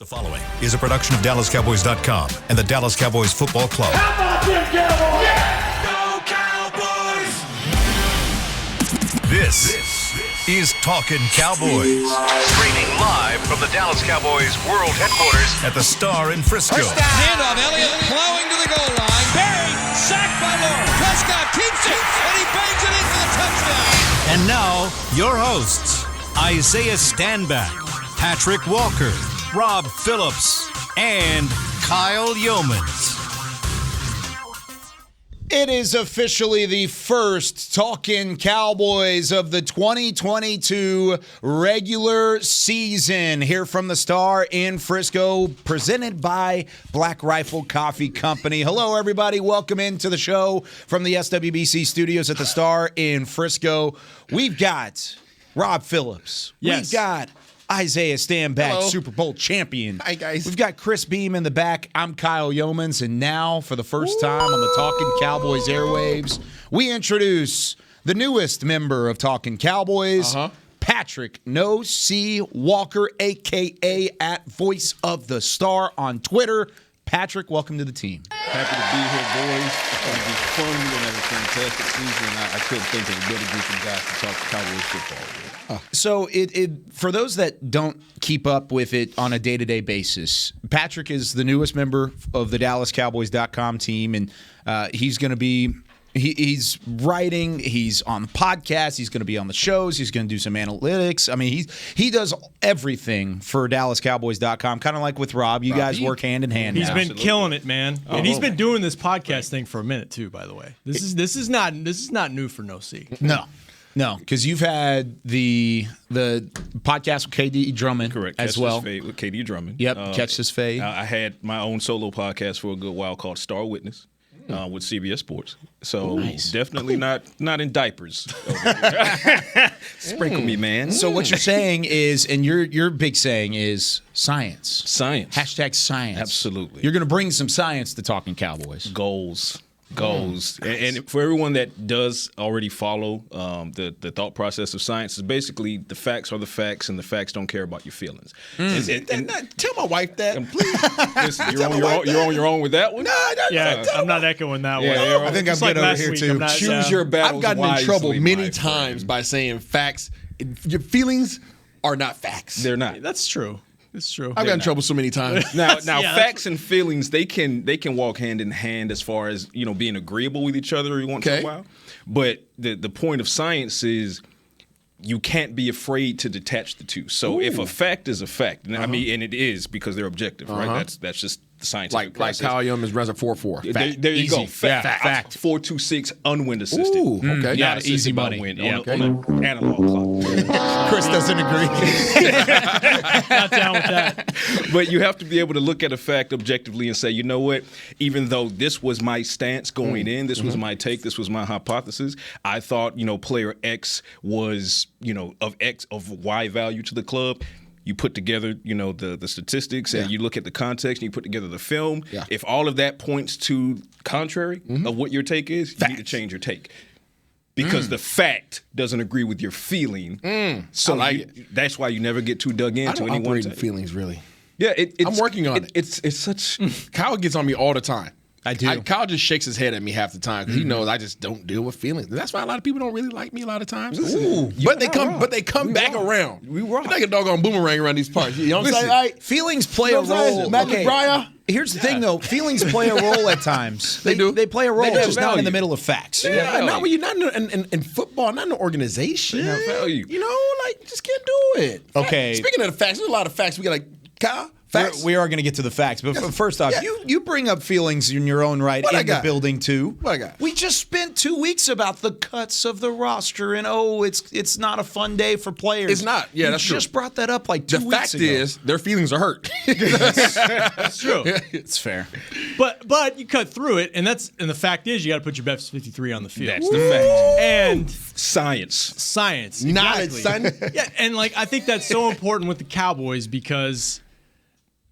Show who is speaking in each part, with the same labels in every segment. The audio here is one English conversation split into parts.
Speaker 1: The following is a production of DallasCowboys.com and the Dallas Cowboys Football Club.
Speaker 2: How about them Cowboys?
Speaker 1: Yeah! Go Cowboys! This is Talkin Cowboys. Streaming live from the Dallas Cowboys World Headquarters at the Star in Frisco.
Speaker 3: Handoff, Elliott plowing to the goal line. Barry, sacked by Lawrence. Prescott keeps it, and he bangs it in for the touchdown.
Speaker 1: And now, your hosts, Isaiah Stanback, Patrik Walker, Rob Phillips, and Kyle Yeomans.
Speaker 4: It is officially the first Talkin Cowboys of the 2022 regular season here from the Star in Frisco, presented by Black Rifle Coffee Company. Hello, everybody. Welcome into the show from the SWBC studios at the Star in Frisco. We've got Rob Phillips.
Speaker 5: Yes.
Speaker 4: We've got Isaiah Stanback,
Speaker 5: Hello.
Speaker 4: Super Bowl champion.
Speaker 5: Hi, guys.
Speaker 4: We've got Chris Beam in the back. I'm Kyle Yeomans, and now, for the first time on the Talkin Cowboys airwaves, we introduce the newest member of Talkin Cowboys, Patrik No C Walker, a.k.a. at Voice of the Star on Twitter. Patrik, welcome to the team.
Speaker 6: Happy to be here, boys. It's going to be fun. We're going to have a fantastic season. I couldn't think of a better group of guys to talk Cowboys football with.
Speaker 4: So, for those that don't keep up with it on a day-to-day basis, Patrik is the newest member of the DallasCowboys.com team, and he's going to be he's writing, he's on the podcast, he's going to be on the shows, he's going to do some analytics. I mean, he does everything for DallasCowboys.com, kind of like with Rob. You guys work hand in hand.
Speaker 5: He's
Speaker 4: now.
Speaker 5: been killing it, man, and he's been doing this podcast thing for a minute too. By the way, this is not new for No C.
Speaker 4: No, because you've had the podcast with KD Drummond,
Speaker 6: Correct.
Speaker 4: as
Speaker 6: Catch
Speaker 4: well.
Speaker 6: This Fade with KD Drummond.
Speaker 4: Yep, Catch This Fade.
Speaker 6: I had my own solo podcast for a good while called Star Witness with CBS Sports. So definitely not in diapers. Sprinkle me, man.
Speaker 4: So what you're saying is, and your big saying is science.
Speaker 6: Science.
Speaker 4: Hashtag science.
Speaker 6: Absolutely.
Speaker 4: You're going to bring some science to Talkin Cowboys.
Speaker 6: Goals. And for everyone that does already follow the thought process of science, is basically the facts are the facts, and the facts don't care about your feelings.
Speaker 7: Tell my wife that, please.
Speaker 6: Listen, you're on your own with that one.
Speaker 5: Yeah, I'm not echoing that one.
Speaker 6: Yeah,
Speaker 4: I think I'm
Speaker 5: Just
Speaker 4: good
Speaker 5: like
Speaker 4: over
Speaker 5: last
Speaker 4: here
Speaker 5: week,
Speaker 4: too.
Speaker 5: I'm not,
Speaker 7: Choose your battles.
Speaker 5: I've gotten
Speaker 7: in trouble
Speaker 6: wisely,
Speaker 7: many
Speaker 6: my
Speaker 7: times
Speaker 6: friend.
Speaker 7: by saying facts. Your feelings are not facts.
Speaker 6: They're not.
Speaker 5: That's true. It's true.
Speaker 7: I've gotten in trouble so many times.
Speaker 6: Now,
Speaker 5: Yeah,
Speaker 6: facts and feelings they can walk hand in hand as far as being agreeable with each other once in a while. But the point of science is you can't be afraid to detach the two. So if a fact is a fact, and I mean, and it is because they're objective, right? That's just the scientific
Speaker 7: like
Speaker 6: process.
Speaker 7: Kyle Yeomans Reservoir 4.
Speaker 6: There you go. Fact. 426 unwind assisted.
Speaker 7: Ooh, okay.
Speaker 4: Yeah,
Speaker 6: Not
Speaker 4: easy
Speaker 6: assisted by
Speaker 4: money.
Speaker 6: wind
Speaker 4: Yeah.
Speaker 6: on an analog clock.
Speaker 4: Chris doesn't agree.
Speaker 5: Not down with that.
Speaker 6: But you have to be able to look at a fact objectively and say, you know what? Even though this was my stance going in, this was my take, this was my hypothesis, I thought, player X was, of Y value to the club. You put together, the statistics, and you look at the context, and you put together the film.
Speaker 7: Yeah.
Speaker 6: If all of that points to contrary of what your take is, you need to change your take. Because the fact doesn't agree with your feeling. So that's why you never get too dug into
Speaker 7: I don't
Speaker 6: any one
Speaker 7: operate in
Speaker 6: take.
Speaker 7: feelings, really.
Speaker 6: Yeah,
Speaker 7: I'm working on it.
Speaker 6: It's such.
Speaker 7: Kyle gets on me all the time.
Speaker 4: I do.
Speaker 7: Kyle just shakes his head at me half the time because he knows I just don't deal with feelings. That's why a lot of people don't really like me a lot of times. But they come back around.
Speaker 6: We rock.
Speaker 7: It's like a doggone boomerang around these parts. You know what I'm saying? Like,
Speaker 4: Feelings play a role.
Speaker 7: Magic Briar.
Speaker 4: Here's the thing, though. Feelings play a role at times.
Speaker 7: They do.
Speaker 4: They play a role,
Speaker 6: They have
Speaker 4: just not in
Speaker 6: value.
Speaker 4: the middle of facts.
Speaker 7: Yeah, not when you're not in football, not in an organization.
Speaker 6: They have value.
Speaker 7: Just can't do it.
Speaker 4: Okay.
Speaker 7: Speaking of the facts, there's a lot of facts. We got Kyle, facts.
Speaker 4: We are going to get to the facts, but first off, you bring up feelings in your own right
Speaker 7: What I
Speaker 4: in the
Speaker 7: got?
Speaker 4: building too.
Speaker 7: What I got?
Speaker 4: We just spent 2 weeks about the cuts of the roster, and it's not a fun day for players.
Speaker 7: It's not. Yeah, that's true.
Speaker 4: You just brought that up like 2
Speaker 7: The
Speaker 4: weeks
Speaker 7: fact
Speaker 4: ago.
Speaker 7: is, their feelings are hurt.
Speaker 5: That's true.
Speaker 4: It's fair.
Speaker 5: But you cut through it, and the fact is, you got to put your best 53 on the field.
Speaker 6: That's the fact.
Speaker 5: And
Speaker 6: Science.
Speaker 5: science.
Speaker 7: Knowledge,
Speaker 5: exactly.
Speaker 7: son.
Speaker 5: Yeah, and I think that's so important with the Cowboys because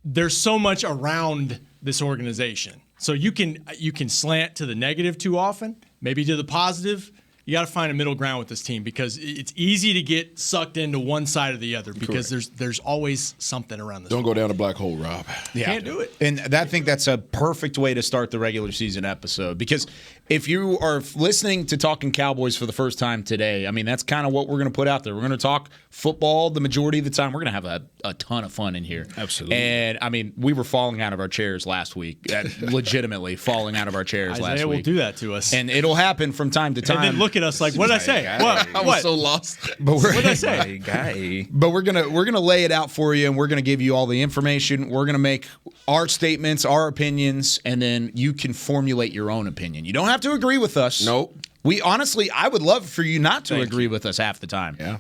Speaker 5: there's so much around this organization. So you can slant to the negative too often, maybe to the positive, you got to find a middle ground with this team because it's easy to get sucked into one side or the other because there's always something around this.
Speaker 7: Don't go down a black hole, Rob.
Speaker 4: Yeah.
Speaker 5: Can't do it.
Speaker 4: And I think that's a perfect way to start the regular season episode because if you are listening to Talkin Cowboys for the first time today, I mean, that's kind of what we're going to put out there. We're going to talk football the majority of the time. We're going to have a ton of fun in here.
Speaker 6: Absolutely.
Speaker 4: And, I mean, we were falling out of our chairs last week, legitimately falling out of our chairs last week.
Speaker 5: Isaiah will do that to us.
Speaker 4: And it'll happen from time to time.
Speaker 5: And then look at us like, what did I say? What?
Speaker 7: I was so lost.
Speaker 4: But
Speaker 5: What did I say?
Speaker 4: But we're gonna lay it out for you, and we're gonna give you all the information. We're gonna make our statements, our opinions, and then you can formulate your own opinion. You don't have to agree with us.
Speaker 7: Nope.
Speaker 4: We honestly, I would love for you not to agree with us half the time.
Speaker 7: Yeah.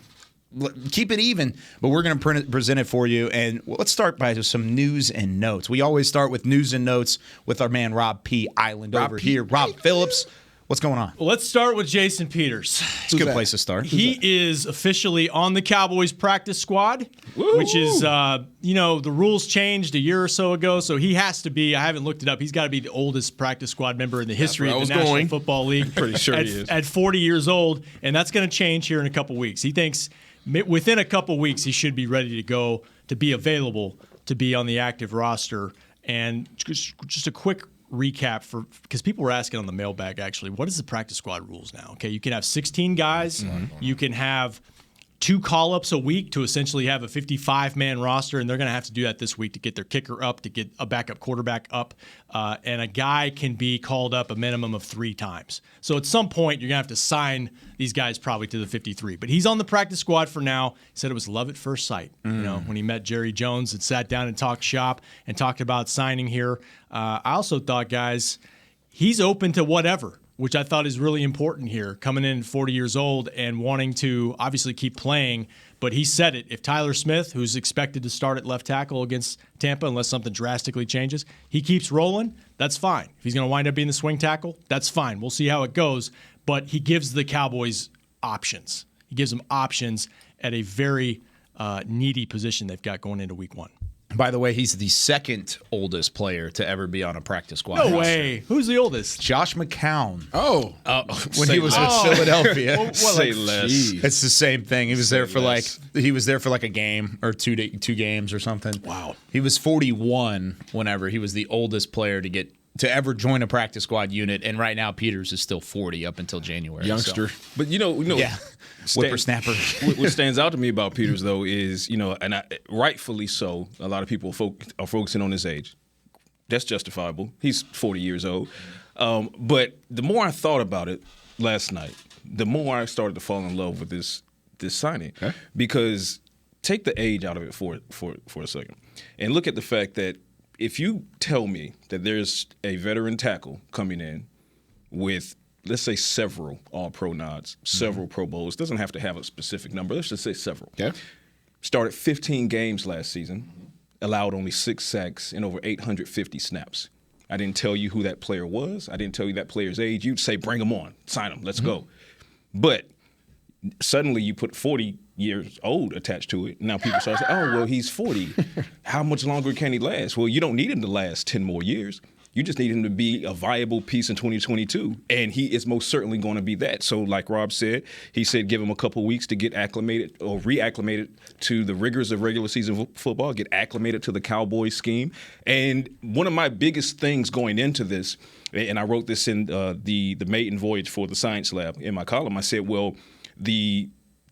Speaker 4: Keep it even, but we're going to present it for you. And let's start by some news and notes. We always start with news and notes with our man Rob P. Island over here. Rob Phillips, what's going on?
Speaker 5: Well, let's start with Jason Peters.
Speaker 4: It's a good place to start.
Speaker 5: He is officially on the Cowboys practice squad, which is, the rules changed a year or so ago, so he has to be, I haven't looked it up, he's got to be the oldest practice squad member in the history of the National Football League.
Speaker 6: Pretty sure he is.
Speaker 5: At 40 years old, and that's going to change here in a couple weeks. He thinks within a couple weeks he should be ready to go, to be available, to be on the active roster. And just a quick recap because people were asking on the mailbag actually, what is the practice squad rules now? Okay, you can have 16 guys, you can have 2 call-ups a week to essentially have a 55-man roster, and they're going to have to do that this week to get their kicker up, to get a backup quarterback up, and a guy can be called up a minimum of 3 times. So at some point, you're going to have to sign these guys probably to the 53. But he's on the practice squad for now. He said it was love at first sight. When he met Jerry Jones and sat down and talked shop and talked about signing here. I also thought, guys, he's open to whatever, which I thought is really important here, coming in at 40 years old and wanting to obviously keep playing. But he said it. If Tyler Smith, who's expected to start at left tackle against Tampa unless something drastically changes, he keeps rolling, that's fine. If he's going to wind up being the swing tackle, that's fine. We'll see how it goes. But he gives the Cowboys options. He gives them options at a very needy position they've got going into week 1.
Speaker 4: By the way, he's the second oldest player to ever be on a practice squad.
Speaker 5: No way. Who's the oldest?
Speaker 4: Josh McCown.
Speaker 7: Oh.
Speaker 4: When he was with Philadelphia.
Speaker 6: Say less.
Speaker 4: It's the same thing. He was there for like a game or two games or something.
Speaker 5: Wow.
Speaker 4: He was 41 whenever he was the oldest player to ever join a practice squad unit, and right now Peters is still 40 up until January.
Speaker 7: Youngster.
Speaker 4: So.
Speaker 6: But
Speaker 4: Yeah. Whippersnapper.
Speaker 6: What stands out to me about Peters, though, is, rightfully so, a lot of people are focusing on his age. That's justifiable. He's 40 years old. But the more I thought about it last night, the more I started to fall in love with this signing. Okay. Because take the age out of it for a second and look at the fact that if you tell me that there's a veteran tackle coming in with, let's say, several All-Pro nods, several Pro Bowls. Doesn't have to have a specific number. Let's just say several.
Speaker 7: Okay.
Speaker 6: Started 15 games last season, allowed only 6 sacks and over 850 snaps. I didn't tell you who that player was. I didn't tell you that player's age. You'd say, bring him on, sign him, let's go. But suddenly you put 40 years old attached to it. Now people start saying, oh, well, he's 40. How much longer can he last? Well, you don't need him to last 10 more years. You just need him to be a viable piece in 2022, and he is most certainly going to be that. So like Rob said, he said give him a couple weeks to get acclimated or reacclimated to the rigors of regular season football, get acclimated to the Cowboys scheme. And one of my biggest things going into this, and I wrote this in the maiden voyage for the Science Lab in my column, I said, well, the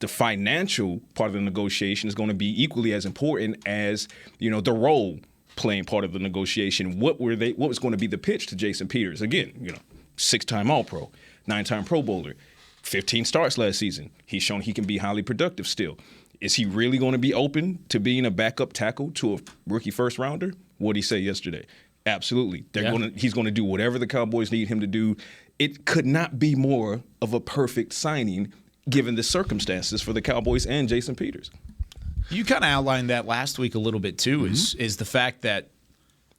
Speaker 6: financial part of the negotiation is going to be equally as important as, the role playing part of the negotiation. What was going to be the pitch to Jason Peters? Again, 6-time All-Pro, 9-time Pro Bowler, 15 starts last season. He's shown he can be highly productive still. Is he really going to be open to being a backup tackle to a rookie first-rounder? What did he say yesterday? Absolutely. He's going to do whatever the Cowboys need him to do. It could not be more of a perfect signing given the circumstances for the Cowboys and Jason Peters.
Speaker 4: You kind of outlined that last week a little bit too, is the fact that,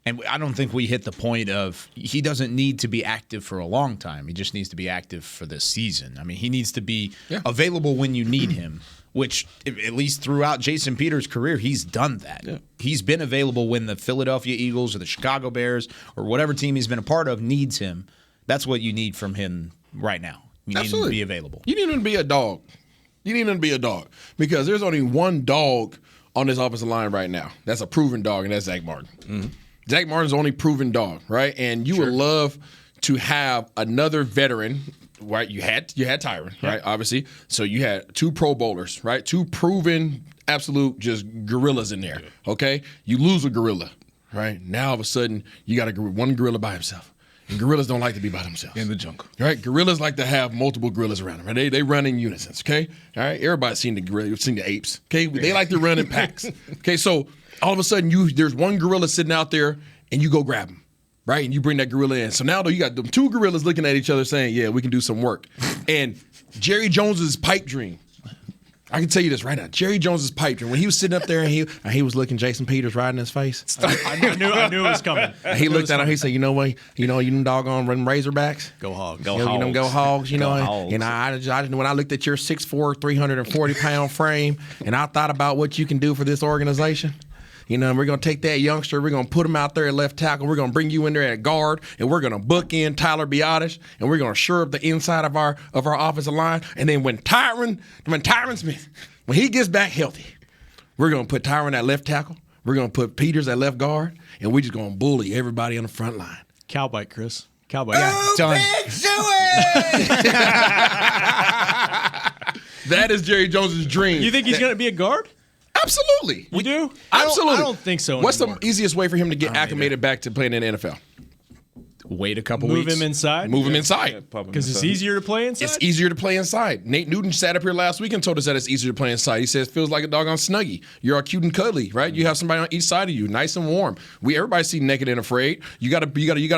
Speaker 4: and I don't think we hit the point of, he doesn't need to be active for a long time. He just needs to be active for this season. I mean, he needs to be available when you need him, which at least throughout Jason Peters' career, he's done that. Yeah. He's been available when the Philadelphia Eagles or the Chicago Bears or whatever team he's been a part of needs him. That's what you need from him right now. You need him to be available.
Speaker 7: You need him to be a dog. Because there's only one dog on this offensive line right now. That's a proven dog, and that's Zach Martin. Mm-hmm. Zach Martin's the only proven dog, right? And you would love to have another veteran, right? You had Tyron, right? Obviously. So you had 2 Pro Bowlers, right? 2 proven, absolute just gorillas in there, okay? You lose a gorilla, right? Now all of a sudden you got one gorilla by himself. And gorillas don't like to be by themselves.
Speaker 6: In the jungle.
Speaker 7: Right? Gorillas like to have multiple gorillas around them. Right? They run in unison, okay? All right? Everybody's seen the gorilla, seen the apes, okay? They like to run in packs. Okay, so all of a sudden there's one gorilla sitting out there and you go grab him, right? And you bring that gorilla in. So now though you got them 2 gorillas looking at each other saying, yeah, we can do some work. And Jerry Jones's pipe dream, I can tell you this right now. Jerry Jones's pipe dream, when he was sitting up there and he was looking Jason Peters right in his face.
Speaker 5: I knew it was coming.
Speaker 7: He looked at him. He said, "You know what? You them doggone run Razorbacks.
Speaker 5: Go Hogs.
Speaker 7: Go Hogs. You know." And I just when I looked at your 6'4", 340-pound frame, and I thought about what you can do for this organization. You know, we're going to take that youngster, we're going to put him out there at left tackle, we're going to bring you in there at guard, and we're going to book in Tyler Biotish, and we're going to shore up the inside of our offensive line. And then when Tyron Smith, when he gets back healthy, we're going to put Tyron at left tackle, we're going to put Peters at left guard, and we're just going to bully everybody on the front line.
Speaker 5: Cowbite, Chris. Cowbite.
Speaker 4: Yeah, done.
Speaker 7: That is Jerry Jones's dream.
Speaker 5: You think he's going to be a guard?
Speaker 7: Absolutely.
Speaker 5: You do?
Speaker 7: Absolutely.
Speaker 5: I don't think so
Speaker 7: What's
Speaker 5: anymore.
Speaker 7: the easiest way for him to get acclimated back to playing in the NFL?
Speaker 4: Wait a couple
Speaker 5: Move
Speaker 4: weeks.
Speaker 5: him inside?
Speaker 7: Move him inside.
Speaker 5: Because it's easier to play inside?
Speaker 7: It's easier to play inside. Nate Newton sat up here last week and told us that it's easier to play inside. He says it feels like a doggone Snuggie. You're all cute and cuddly, right? You have somebody on each side of you, nice and warm. Everybody see naked and afraid. You gotta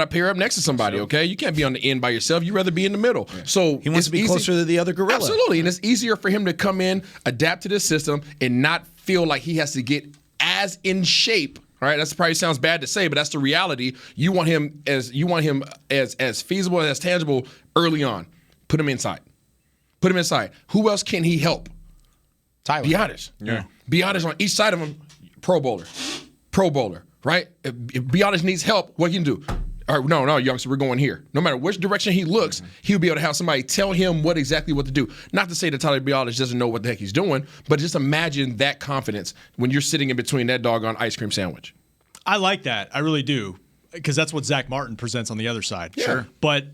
Speaker 7: pair up next to somebody, okay? You can't be on the end by yourself. You'd rather be in the middle. Yeah. So
Speaker 4: he wants to be closer to the other gorilla.
Speaker 7: Absolutely, and it's easier for him to come in, adapt to this system, and not feel like he has to get as in shape. All right, that probably sounds bad to say, but that's the reality. You want him as feasible and as tangible early on. Put him inside. Who else can he help?
Speaker 4: Tyler.
Speaker 7: Biotish. Yeah. Biotish on each side of him, Pro Bowler, right? If Biotish needs help, what can you do? All right, no, youngster, we're going here. No matter which direction he looks, he'll be able to have somebody tell him exactly what to do. Not to say that Tyler Biotish doesn't know what the heck he's doing, but just imagine that confidence when you're sitting in between that doggone ice cream sandwich.
Speaker 5: I like that. I really do. Because that's what Zach Martin presents on the other side.
Speaker 7: Yeah. Sure.
Speaker 5: But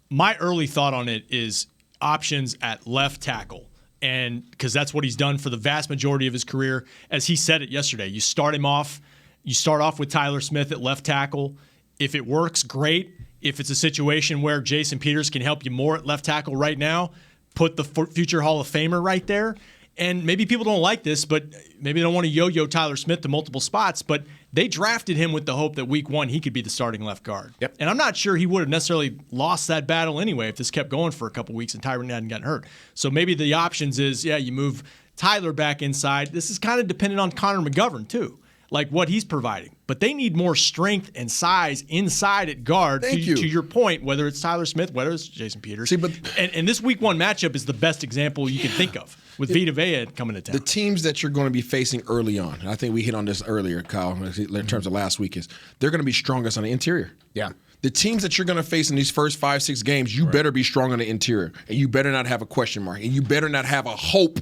Speaker 5: my early thought on it is options at left tackle. And because that's what he's done for the vast majority of his career. As he said it yesterday, you start off with Tyler Smith at left tackle. If it works, great. If it's a situation where Jason Peters can help you more at left tackle right now, put the future Hall of Famer right there. And maybe people don't like this, but maybe they don't want to yo-yo Tyler Smith to multiple spots, but they drafted him with the hope that week 1 he could be the starting left guard.
Speaker 4: Yep.
Speaker 5: And I'm not sure he would have necessarily lost that battle anyway if this kept going for a couple weeks and Tyron hadn't gotten hurt. So maybe the options is, you move Tyler back inside. This is kind of dependent on Connor McGovern, too, like what he's providing. But they need more strength and size inside at guard, to your point, whether it's Tyler Smith, whether it's Jason Peters. And this week 1 matchup is the best example you can think of with Vita Vea coming to town.
Speaker 7: The teams that you're going to be facing early on, and I think we hit on this earlier, Kyle, in terms of last week, is they're going to be strongest on the interior.
Speaker 4: Yeah.
Speaker 7: The teams that you're going to face in these first 5-6 games, you better be strong on the interior, and you better not have a question mark, and you better not have a hope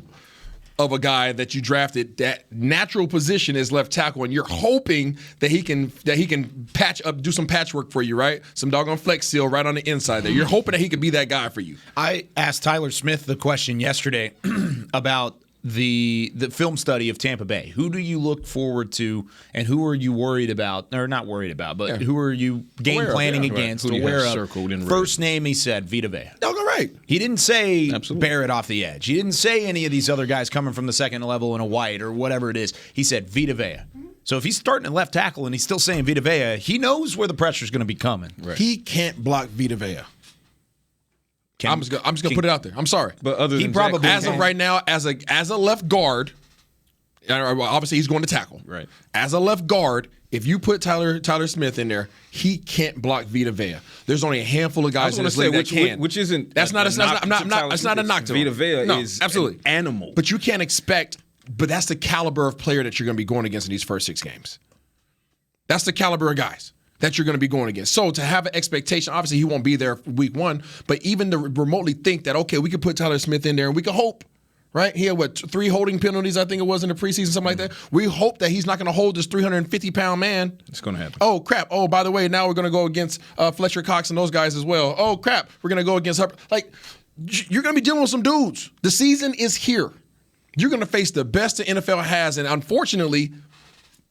Speaker 7: of a guy that you drafted that natural position is left tackle, and you're hoping that he can patch up, do some patchwork for you, right? Some doggone flex seal right on the inside there. You're hoping that he could be that guy for you.
Speaker 4: I asked Tyler Smith the question yesterday about the film study of Tampa Bay. Who do you look forward to, and who are you worried about, or not worried about, but who are you game planning against,
Speaker 6: right.
Speaker 4: aware of?
Speaker 6: Circled in red.
Speaker 4: First name, he said, Vita Vea.
Speaker 7: Doggone right.
Speaker 4: He didn't say Barrett off the edge. He didn't say any of these other guys coming from the second level in a white or whatever it is. He said Vita Vea. So if he's starting at left tackle and he's still saying Vita Vea, he knows where the pressure's going to be coming.
Speaker 7: Right. He can't block Vita Vea. I'm just gonna put it out there. I'm sorry,
Speaker 6: but other than
Speaker 7: as of right now, as a left guard, obviously he's going to tackle.
Speaker 6: Right.
Speaker 7: As a left guard, if you put Tyler Smith in there, he can't block Vita Vea. There's only a handful of guys in this league that can.
Speaker 6: Which isn't.
Speaker 7: That's not. It's not a knock to him.
Speaker 6: Vita Vea is
Speaker 7: absolutely
Speaker 6: an animal.
Speaker 7: But you can't expect. But that's the caliber of player that you're going to be going against in these first 6 games. That's the caliber of guys. that you're going to be going against. So to have an expectation, obviously he won't be there week 1, but even to remotely think that, okay, we could put Tyler Smith in there and we could hope, right? He had, 3 holding penalties, I think it was in the preseason, something like that. We hope that he's not going to hold this 350-pound man.
Speaker 6: It's going to happen.
Speaker 7: Oh, crap. Oh, by the way, now we're going to go against Fletcher Cox and those guys as well. Oh, crap. We're going to go against like, you're going to be dealing with some dudes. The season is here. You're going to face the best the NFL has, and unfortunately,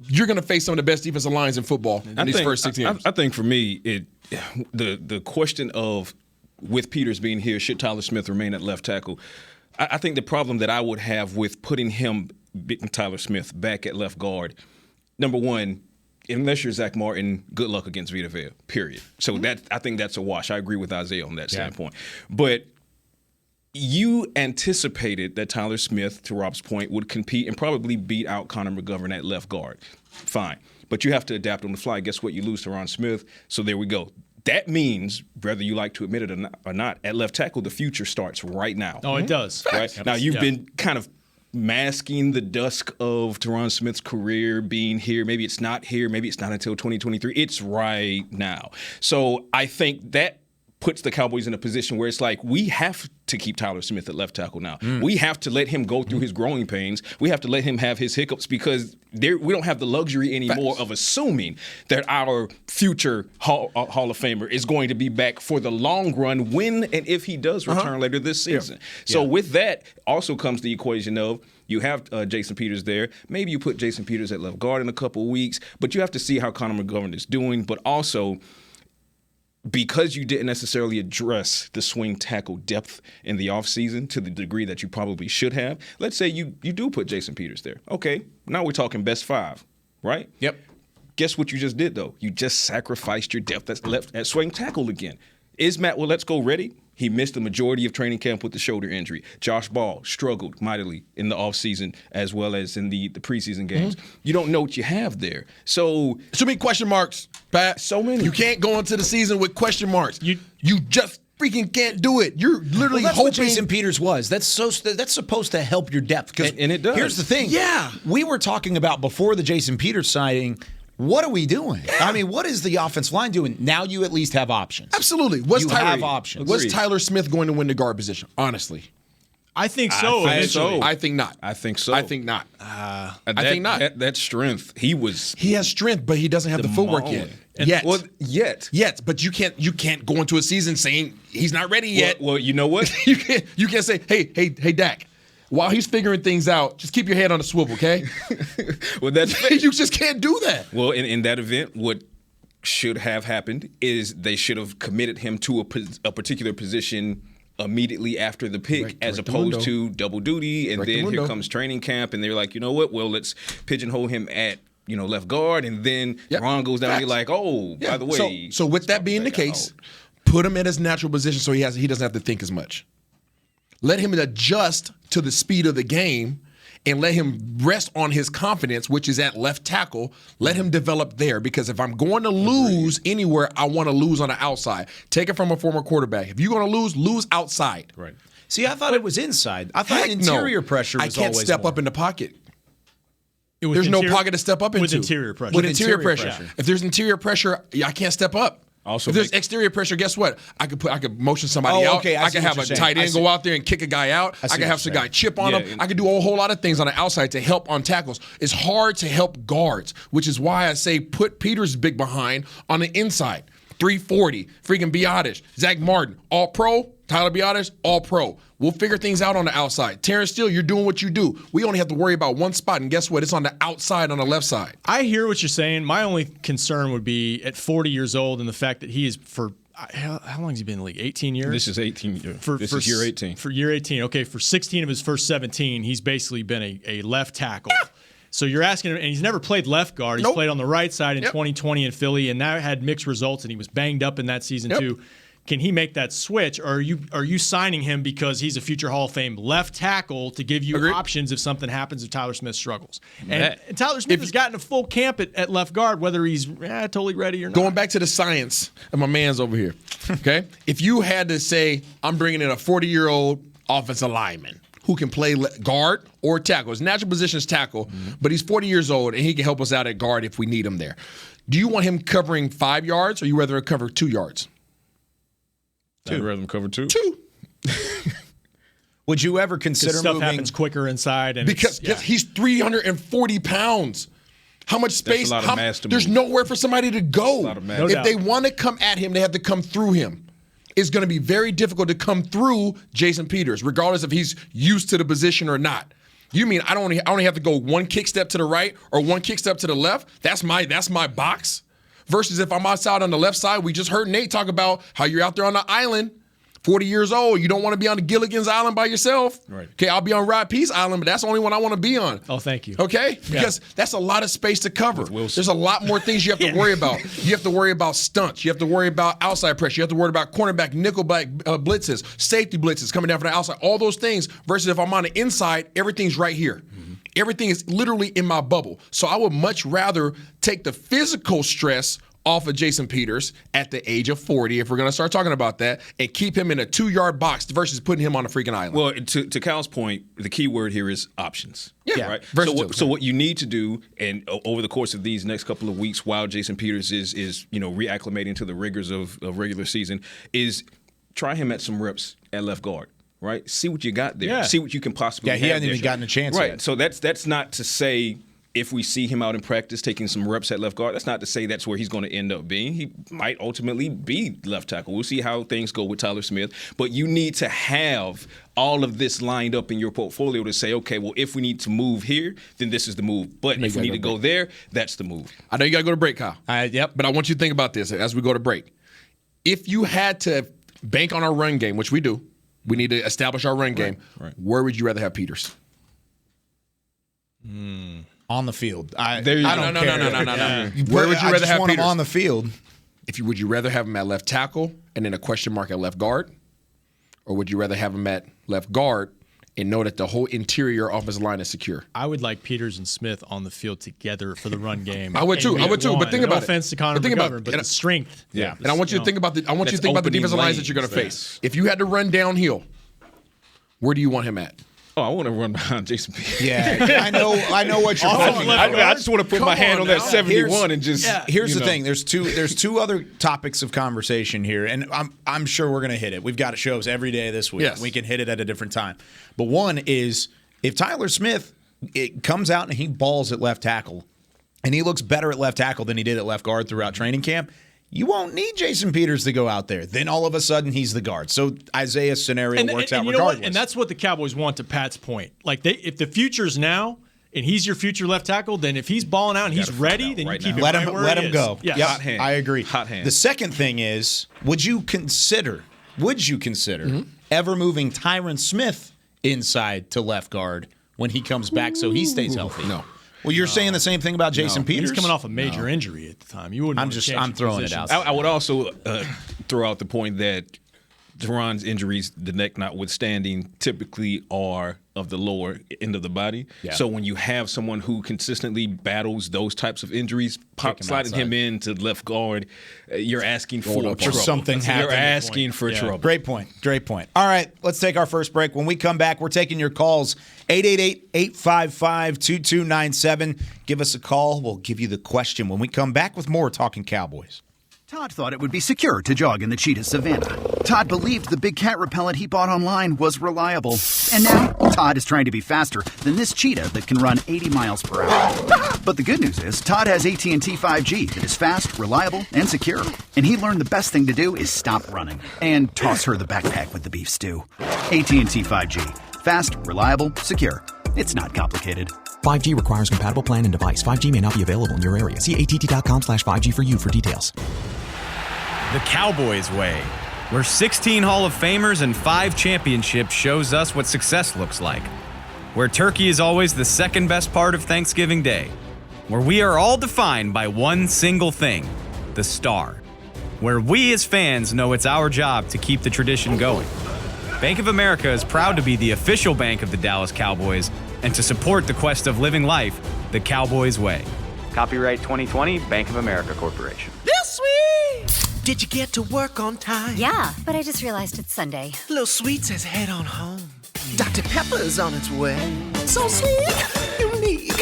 Speaker 7: you're going to face some of the best defensive lines in football in these first 6 games.
Speaker 6: I think for me, the question of, with Peters being here, should Tyler Smith remain at left tackle? I think the problem that I would have with putting Tyler Smith back at left guard, number one, unless you're Zach Martin, good luck against Vita Vea, period. So I think that's a wash. I agree with Isaiah on that standpoint. But you anticipated that Tyler Smith, to Rob's point, would compete and probably beat out Connor McGovern at left guard. Fine. But you have to adapt on the fly. Guess what? You lose to Ron Smith. So there we go. That means, whether you like to admit it or not, at left tackle, the future starts right now.
Speaker 5: Oh, it does.
Speaker 6: Right? Now, you've been kind of masking the dusk of Teron Smith's career being here. Maybe it's not here. Maybe it's not until 2023. It's right now. So I think that puts the Cowboys in a position where it's like, we have to keep Tyler Smith at left tackle now. We have to let him go through his growing pains. We have to let him have his hiccups because we don't have the luxury anymore of assuming that our future Hall of Famer is going to be back for the long run when and if he does return later this season. So with that also comes the equation of, you have Jason Peters there. Maybe you put Jason Peters at left guard in a couple of weeks, but you have to see how Connor McGovern is doing. But also, because you didn't necessarily address the swing tackle depth in the offseason to the degree that you probably should have, let's say you do put Jason Peters there. Okay, now we're talking best 5, right?
Speaker 7: Yep.
Speaker 6: Guess what you just did, though? You just sacrificed your depth that's left at swing tackle again. Is Matt Willetsko ready? He missed the majority of training camp with the shoulder injury. Josh Ball struggled mightily in the offseason as well as in the preseason games. You don't know what you have there. So
Speaker 7: many question marks, Pat.
Speaker 6: So many.
Speaker 7: You can't go into the season with question marks. You just freaking can't do it. You're literally
Speaker 4: that's
Speaker 7: hoping.
Speaker 4: what Jason Peters was. That's supposed to help your depth.
Speaker 6: And it does.
Speaker 4: Here's the thing.
Speaker 7: Yeah.
Speaker 4: We were talking about before the Jason Peters signing, what are we doing? I mean, what is the offensive line doing? Now you at least have options.
Speaker 7: Absolutely.
Speaker 4: Have options.
Speaker 7: What's Tyler Smith going to win the guard position? Honestly.
Speaker 5: I think so.
Speaker 6: I think
Speaker 7: not.
Speaker 6: I think so.
Speaker 7: I think not. I think not.
Speaker 6: That strength, he has
Speaker 7: strength, but he doesn't have the footwork yet. Yet, but you can't go into a season saying he's not ready yet.
Speaker 6: Well, you know what?
Speaker 7: you can't say, hey, Dak. While he's figuring things out, just keep your head on the swivel, okay?
Speaker 6: Well, that's
Speaker 7: you just can't do that.
Speaker 6: Well, in that event, what should have happened is they should have committed him to a particular position immediately after the pick, as opposed to double duty. And then here comes training camp, and they're like, you know what? Well, let's pigeonhole him at left guard, and then Ron goes down. And you're like, by the way.
Speaker 7: So with that being the case, put him in his natural position so he doesn't have to think as much. Let him adjust to the speed of the game and let him rest on his confidence, which is at left tackle. Let him develop there, because if I'm going to lose anywhere, I want to lose on the outside. Take it from a former quarterback. If you're going to lose outside.
Speaker 6: Right.
Speaker 4: See, I thought it was inside. I thought interior pressure was always
Speaker 7: I can't step
Speaker 4: more.
Speaker 7: up in the pocket. There's no pocket to step up into.
Speaker 5: With interior pressure.
Speaker 7: With interior pressure. If there's interior pressure, I can't step up.
Speaker 6: Also,
Speaker 7: if there's exterior pressure, guess what? I could motion somebody out.
Speaker 4: Okay,
Speaker 7: I could have a tight end go out there and kick a guy out. I could have some guy chip on him. I could do a whole lot of things on the outside to help on tackles. It's hard to help guards, which is why I say put Peters big behind on the inside. 340, freaking Biotish, Zach Martin, all pro. Tyler Biotish, all pro. We'll figure things out on the outside. Terrence Steele, you're doing what you do. We only have to worry about one spot, and guess what? It's on the outside on the left side.
Speaker 5: I hear what you're saying. My only concern would be at 40 years old and the fact that he is how long has he been in the league? 18 years?
Speaker 6: This is 18 years. This is year 18.
Speaker 5: For year 18. Okay, for 16 of his first 17, he's basically been a left tackle. Yeah. So you're asking him, and he's never played left guard. He's played on the right side in 2020 in Philly, and that had mixed results, and he was banged up in that season too. Can he make that switch, or are you signing him because he's a future Hall of Fame left tackle to give you options if something happens if Tyler Smith struggles? And Tyler Smith has gotten a full camp at left guard, whether he's totally ready or not.
Speaker 7: Going back to the science, and my man's over here, okay? If you had to say, I'm bringing in a 40-year-old offensive lineman who can play guard or tackle. His natural position is tackle, but he's 40 years old, and he can help us out at guard if we need him there. Do you want him covering 5 yards, or you rather cover 2 yards?
Speaker 6: I'd rather him cover 2.
Speaker 7: 2.
Speaker 4: Would you ever consider
Speaker 5: stuff
Speaker 4: moving?
Speaker 5: happens quicker inside, and
Speaker 7: Because he's 340 pounds. How much space?
Speaker 6: That's a lot of mass to
Speaker 7: there's
Speaker 6: move.
Speaker 7: nowhere for somebody to go.
Speaker 6: That's a lot of mass.
Speaker 5: No
Speaker 7: If
Speaker 5: doubt.
Speaker 7: they want to come at him, they have to come through him. It's going to be very difficult to come through Jason Peters, regardless if he's used to the position or not. You mean I only have to go one kick step to the right or one kick step to the left? That's my box. Versus if I'm outside on the left side, we just heard Nate talk about how you're out there on the island, 40 years old. You don't want to be on the Gilligan's Island by yourself.
Speaker 6: Right.
Speaker 7: Okay, I'll be on Rod Peace Island, but that's the only one I want to be on.
Speaker 5: Oh, thank you.
Speaker 7: Okay? Because that's a lot of space to cover.
Speaker 6: Wilson.
Speaker 7: There's a lot more things you have to worry about. You have to worry about stunts. You have to worry about outside pressure. You have to worry about cornerback, nickelback blitzes, safety blitzes coming down from the outside, all those things. Versus if I'm on the inside, everything's right here. Everything is literally in my bubble. So I would much rather take the physical stress off of Jason Peters at the age of 40, if we're going to start talking about that, and keep him in a 2-yard box versus putting him on a freaking island.
Speaker 6: Well, to Kyle's point, the key word here is options.
Speaker 7: Yeah.
Speaker 6: Right.
Speaker 7: Versatile.
Speaker 6: So what you need to do, and over the course of these next couple of weeks, while Jason Peters is reacclimating to the rigors of regular season, is try him at some reps at left guard. Right. See what you got there.
Speaker 5: Yeah.
Speaker 6: See what you can possibly.
Speaker 4: Yeah, he
Speaker 6: have
Speaker 4: hasn't
Speaker 6: there.
Speaker 4: even gotten a chance
Speaker 6: Right.
Speaker 4: yet.
Speaker 6: So that's not to say, if we see him out in practice taking some reps at left guard, that's not to say that's where he's going to end up being. He might ultimately be left tackle. We'll see how things go with Tyler Smith. But you need to have all of this lined up in your portfolio to say, okay, well, if we need to move here, then this is the move. But if we need to go there, that's the move.
Speaker 7: I know you got to go to break, Kyle.
Speaker 4: Yep.
Speaker 7: But I want you to think about this as we go to break. If you had to bank on our run game, which we do, we need to establish our run game.
Speaker 6: Right.
Speaker 7: Where would you rather have Peters?
Speaker 4: On the field.
Speaker 6: There you go.
Speaker 4: I don't care.
Speaker 7: No. Where would you
Speaker 4: I
Speaker 7: rather
Speaker 4: just
Speaker 7: have
Speaker 4: want
Speaker 7: Peters?
Speaker 4: him on the field.
Speaker 7: Would you rather have him at left tackle and then a question mark at left guard? Or would you rather have him at left guard and know that the whole interior offensive line is secure?
Speaker 5: I would like Peters and Smith on the field together for the run game.
Speaker 7: I would too.
Speaker 5: in
Speaker 7: I would
Speaker 5: week
Speaker 7: too. But
Speaker 5: one.
Speaker 7: think about
Speaker 5: no
Speaker 7: it.
Speaker 5: offense to Connor
Speaker 7: But think about
Speaker 5: McGovern,
Speaker 7: it.
Speaker 5: but
Speaker 7: And
Speaker 5: the strength.
Speaker 6: Yeah.
Speaker 7: And I want you to think about the defensive lines that you're going to face. If you had to run downhill, where do you want him at?
Speaker 6: Oh, I want to run behind Jason Peters.
Speaker 4: Yeah, I know what you're talking about.
Speaker 6: I just want to put my hand on that 71 and just.
Speaker 4: Here's the thing. There's two other topics of conversation here, and I'm sure we're gonna hit it. We've got shows every day this week.
Speaker 7: Yes.
Speaker 4: We can hit it at a different time. But one is if Tyler Smith comes out and he balls at left tackle, and he looks better at left tackle than he did at left guard throughout training camp, you won't need Jason Peters to go out there. Then all of a sudden he's the guard. So Isaiah's scenario works out
Speaker 5: you know
Speaker 4: regardless.
Speaker 5: what? And that's what the Cowboys want, to Pat's point. Like if the future's now and he's your future left tackle, then if he's balling out and he's ready, then you keep him
Speaker 4: let
Speaker 5: right
Speaker 4: him
Speaker 5: where
Speaker 4: let
Speaker 5: it
Speaker 4: him
Speaker 5: is.
Speaker 4: go.
Speaker 5: Yes.
Speaker 4: Yep,
Speaker 6: Hot hand.
Speaker 4: I agree.
Speaker 6: Hot hand.
Speaker 4: The second thing is, would you consider ever moving Tyron Smith inside to left guard when he comes back so he stays healthy?
Speaker 7: No.
Speaker 4: Well, you're saying the same thing about Jason Peters.
Speaker 5: He's coming off a major injury at the time. You wouldn't.
Speaker 4: I'm throwing it out.
Speaker 6: I would also throw out the point that Teron's injuries, the neck notwithstanding, typically are of the lower end of the body.
Speaker 4: Yeah.
Speaker 6: So when you have someone who consistently battles those types of injuries, sliding him into left guard, you're asking for trouble.
Speaker 4: something
Speaker 6: You're
Speaker 4: happening.
Speaker 6: asking for trouble.
Speaker 4: Great point. All right, let's take our first break. When we come back, we're taking your calls. 888-855-2297. Give us a call. We'll give you the question when we come back with more Talkin' Cowboys.
Speaker 2: Todd thought it would be secure to jog in the cheetah savanna. Todd believed the big cat repellent he bought online was reliable. And now, Todd is trying to be faster than this cheetah that can run 80 miles per hour. But the good news is, Todd has AT&T 5G that is fast, reliable, and secure. And he learned the best thing to do is stop running and toss her the backpack with the beef stew. AT&T 5G. Fast, reliable, secure. It's not complicated.
Speaker 8: 5G requires compatible plan and device. 5G may not be available in your area. See att.com/5G for you for details.
Speaker 9: The Cowboys way, where 16 Hall of Famers and 5 championships shows us what success looks like. Where turkey is always the second best part of Thanksgiving Day. Where we are all defined by one single thing, the star. Where we as fans know it's our job to keep the tradition going. Bank of America is proud to be the official bank of the Dallas Cowboys and to support the quest of living life the Cowboys way. Copyright 2020, Bank of America Corporation.
Speaker 10: This sweet! Did you get to work on time?
Speaker 11: Yeah, but I just realized it's Sunday.
Speaker 10: Little Sweet says head on home. Dr. Pepper's on its way. So sweet, unique.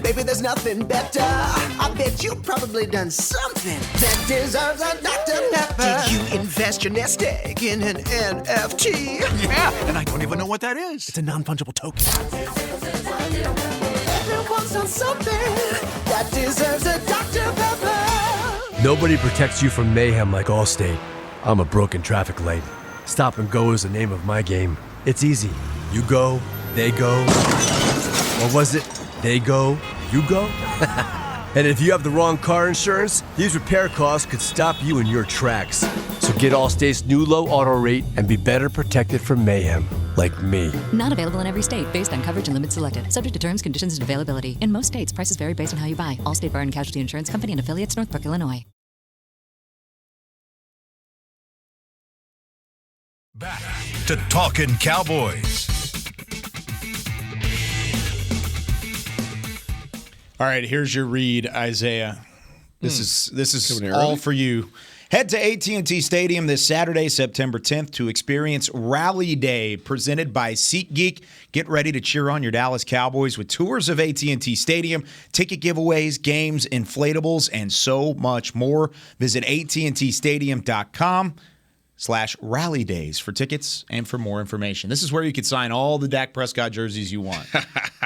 Speaker 10: Baby, there's nothing better. I bet you've probably done something that deserves a Dr. Pepper. Did you invest your nest egg in an NFT?
Speaker 11: Yeah, and I don't even know what that is. It's a non-fungible token.
Speaker 10: Everyone's done something that deserves a Dr. Pepper.
Speaker 12: Nobody protects you from mayhem like Allstate. I'm a broken traffic light. Stop and go is the name of my game. It's easy. You go, they go. Or was it, they go, you go? And if you have the wrong car insurance, these repair costs could stop you in your tracks. So get Allstate's new low auto rate and be better protected from mayhem, like me.
Speaker 13: Not available in every state, based on coverage and limits selected. Subject to terms, conditions, and availability. In most states, prices vary based on how you buy. Allstate Bar and Casualty Insurance Company and affiliates, Northbrook, Illinois.
Speaker 1: Back to Talkin' Cowboys.
Speaker 4: All right, here's your read, Isaiah. This is all for you. Head to AT&T Stadium this Saturday, September 10th, to experience Rally Day presented by SeatGeek. Get ready to cheer on your Dallas Cowboys with tours of AT&T Stadium, ticket giveaways, games, inflatables, and so much more. Visit AT&TStadium.com/Rally Days for tickets and for more information. This is where you can sign all the Dak Prescott jerseys you want.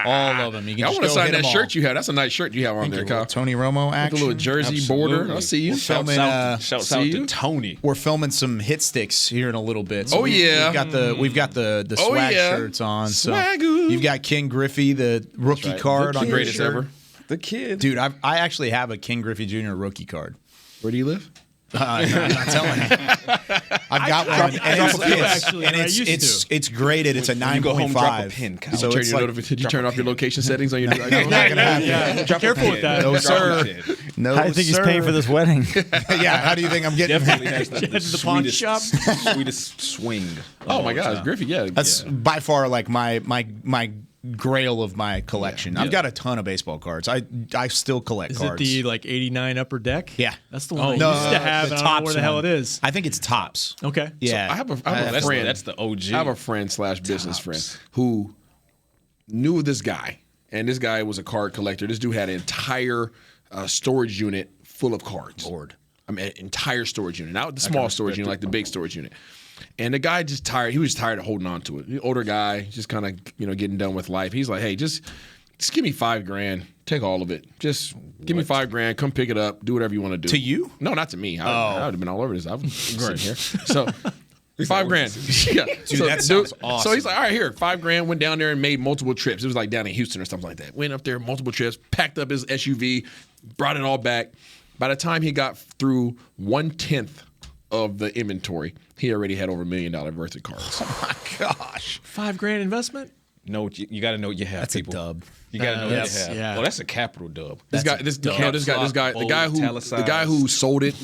Speaker 4: All of them. You can
Speaker 7: I want to sign that shirt you have. That's a nice shirt you have on there, Kyle.
Speaker 4: Tony Romo action.
Speaker 7: With the little jersey border. I see you.
Speaker 4: Shouts out to
Speaker 6: Tony.
Speaker 4: We're filming some hit sticks here in a little bit. So
Speaker 7: yeah.
Speaker 4: We've got the swag shirts on.
Speaker 7: Swagoo.
Speaker 4: So you've got King Griffey, the rookie card on your
Speaker 7: greatest
Speaker 4: shirt.
Speaker 7: ever.
Speaker 6: The kid.
Speaker 4: Dude, I actually have a King Griffey Jr. rookie card.
Speaker 7: Where do you live?
Speaker 4: I'm not telling you. I've got one, it's graded. It's a 9.5.
Speaker 6: You go home, drop a pin, Kyle.
Speaker 4: So
Speaker 7: Did you turn off your location settings on your?
Speaker 4: Not gonna happen.
Speaker 5: Careful with that.
Speaker 4: No, sir. No,
Speaker 14: How do you think he's paying for this wedding?
Speaker 4: Yeah. How do you think I'm getting?
Speaker 6: Definitely has the
Speaker 5: pawn shop.
Speaker 6: sweetest swing.
Speaker 7: Oh my gosh, Griffey! Yeah,
Speaker 4: That's by far like my grail of my collection. I've got a ton of baseball cards. I still collect cards.
Speaker 5: Is it the 89 upper deck?
Speaker 4: Yeah.
Speaker 5: That's the one I used to have, and I don't know where the hell it is.
Speaker 4: I think it's Tops.
Speaker 5: Okay.
Speaker 4: Yeah.
Speaker 7: So I have a friend.
Speaker 6: That's the OG.
Speaker 7: I have a friend / business friend who knew this guy, and this guy was a card collector. This dude had an entire storage unit full of cards.
Speaker 4: Lord.
Speaker 7: I mean, an entire storage unit. Not the small storage unit, like the big storage unit. And the guy just tired. He was tired of holding on to it. The older guy, just kind of getting done with life. He's like, hey, just give me $5,000. Take all of it. Just give me $5,000. Come pick it up. Do whatever you want to do.
Speaker 4: To you?
Speaker 7: No, not to me. I would have been all over this. I was sitting here. So $5,000. Yeah.
Speaker 4: Dude, that sounds awesome.
Speaker 7: So he's like, all right, here, $5,000. Went down there and made multiple trips. It was like down in Houston or something like that. Went up there, multiple trips, packed up his SUV, brought it all back. By the time he got through 1/10 of the inventory, he already had over $1 million worth of cards.
Speaker 4: Oh my gosh.
Speaker 5: $5,000 investment?
Speaker 6: No, you got to know what you have.
Speaker 4: That's
Speaker 6: people.
Speaker 4: a dub.
Speaker 6: You got to know what you have.
Speaker 5: Yeah.
Speaker 6: Well, that's a capital dub.
Speaker 7: The guy who sold it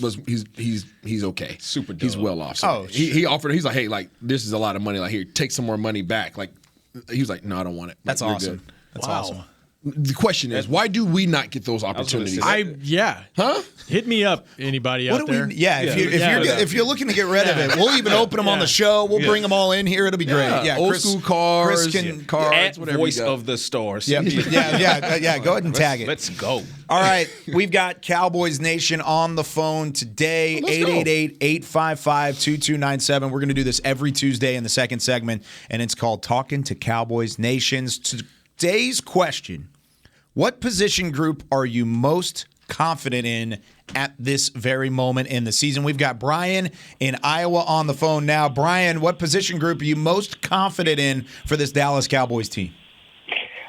Speaker 7: he's okay.
Speaker 6: Super dub.
Speaker 7: He's well off. So he offered. He's like, hey, like this is a lot of money. Like here, take some more money back. Like he was like, no, I don't want it.
Speaker 4: That's
Speaker 7: you're
Speaker 4: awesome.
Speaker 7: Good.
Speaker 4: That's awesome.
Speaker 7: The question is, why do we not get those opportunities?
Speaker 5: Huh? Hit me up, anybody out there.
Speaker 4: If you're looking to get rid of it, we'll even open them on the show. We'll bring them all in here. It'll be great. Yeah,
Speaker 7: old school cards,
Speaker 4: Chris can
Speaker 7: cards,
Speaker 6: At
Speaker 7: whatever.
Speaker 6: voice of the stars.
Speaker 4: Yeah. Go ahead and tag it.
Speaker 6: Let's go.
Speaker 4: All right, we've got Cowboys Nation on the phone today. 888-855-2297. We're going to do this every Tuesday in the second segment, and it's called Talkin' to Cowboys Nations. Today's question: what position group are you most confident in at this very moment in the season? We've got Brian in Iowa on the phone now. Brian, what position group are you most confident in for this Dallas Cowboys team?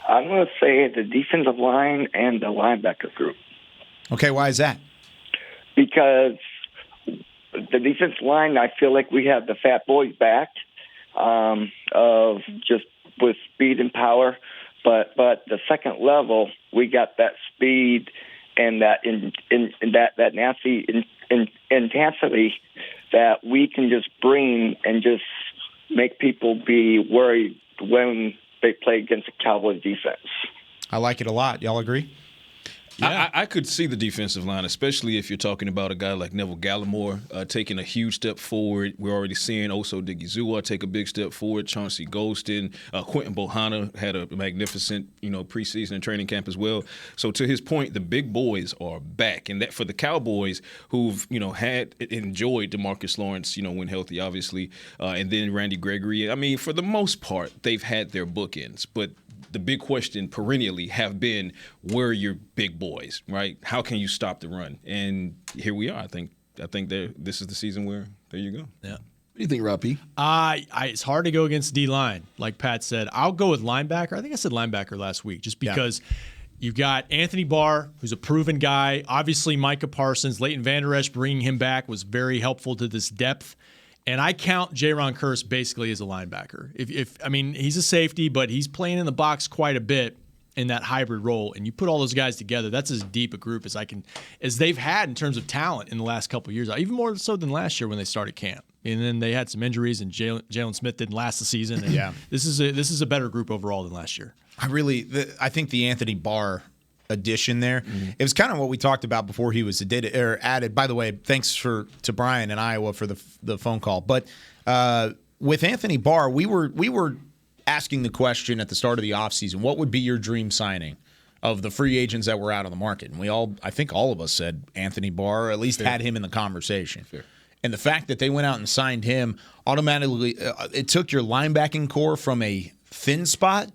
Speaker 15: I'm going to say the defensive line and the linebacker group.
Speaker 4: Okay, why is that?
Speaker 15: Because the defensive line, I feel like we have the fat boys back of just with speed and power. But the second level, we got that speed and that that nasty intensity that we can just bring and just make people be worried when they play against the Cowboys defense.
Speaker 4: I like it a lot. Y'all agree?
Speaker 6: I could see the defensive line, especially if you're talking about a guy like Neville Gallimore taking a huge step forward. We're already seeing Oso Digizua take a big step forward. Chauncey Golston, Quentin Bohanna had a magnificent, preseason and training camp as well. So to his point, the big boys are back, and that for the Cowboys, who've had enjoyed DeMarcus Lawrence, when healthy, obviously, and then Randy Gregory. I mean, for the most part, they've had their bookends, but the big question perennially have been, where are your big boys, right? How can you stop the run? And here we are. I think this is the season where there you go.
Speaker 7: Yeah. What do you think, Rob P?
Speaker 5: It's hard to go against D-line, like Pat said. I'll go with linebacker. I think I said linebacker last week, just because you've got Anthony Barr, who's a proven guy. Obviously, Micah Parsons, Leighton Vander Esch, bringing him back was very helpful to this depth. And I count Jaron Kearse basically as a linebacker. He's a safety, but he's playing in the box quite a bit in that hybrid role. And you put all those guys together, that's as deep a group as they've had in terms of talent in the last couple of years, even more so than last year when they started camp. And then they had some injuries, and Jalen Smith didn't last the season. And this is a better group overall than last year.
Speaker 4: I think the Anthony Barr addition there. It was kind of what we talked about before he was added. By the way, thanks to Brian in Iowa for the phone call. But with Anthony Barr, we were asking the question at the start of the offseason, what would be your dream signing of the free agents that were out on the market? And I think all of us said Anthony Barr, or at least had him in the conversation. Fair. And the fact that they went out and signed him automatically, it took your linebacking core from a thin spot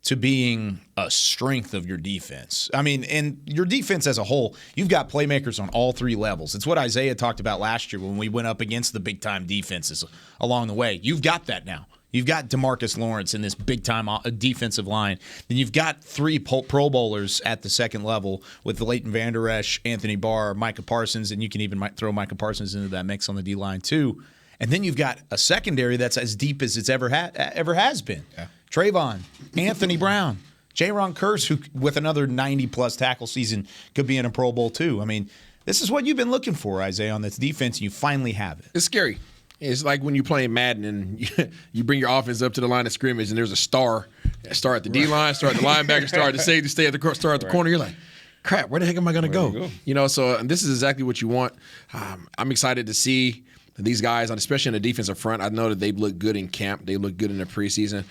Speaker 4: to being a strength of your defense. I mean, and your defense as a whole, you've got playmakers on all three levels. It's what Isaiah talked about last year when we went up against the big-time defenses along the way. You've got that now. You've got DeMarcus Lawrence in this big-time defensive line. Then you've got 3 Pro Bowlers at the second level with Leighton Vander Esch, Anthony Barr, Micah Parsons, and you can even throw Micah Parsons into that mix on the D-line too. And then you've got a secondary that's as deep as it's ever has been. Yeah. Trayvon, Anthony Brown, Jaron Kearse, who with another 90-plus tackle season could be in a Pro Bowl too. I mean, this is what you've been looking for, Isaiah, on this defense, and you finally have it.
Speaker 7: It's scary. It's like when you're playing Madden and you bring your offense up to the line of scrimmage and there's a star at the D-line, star at the linebacker, star at the safety, star at the corner. You're like, crap, where the heck am I going to go? So and this is exactly what you want. I'm excited to see these guys, especially in the defensive front. I know that they've looked good in camp. They look good in the preseason.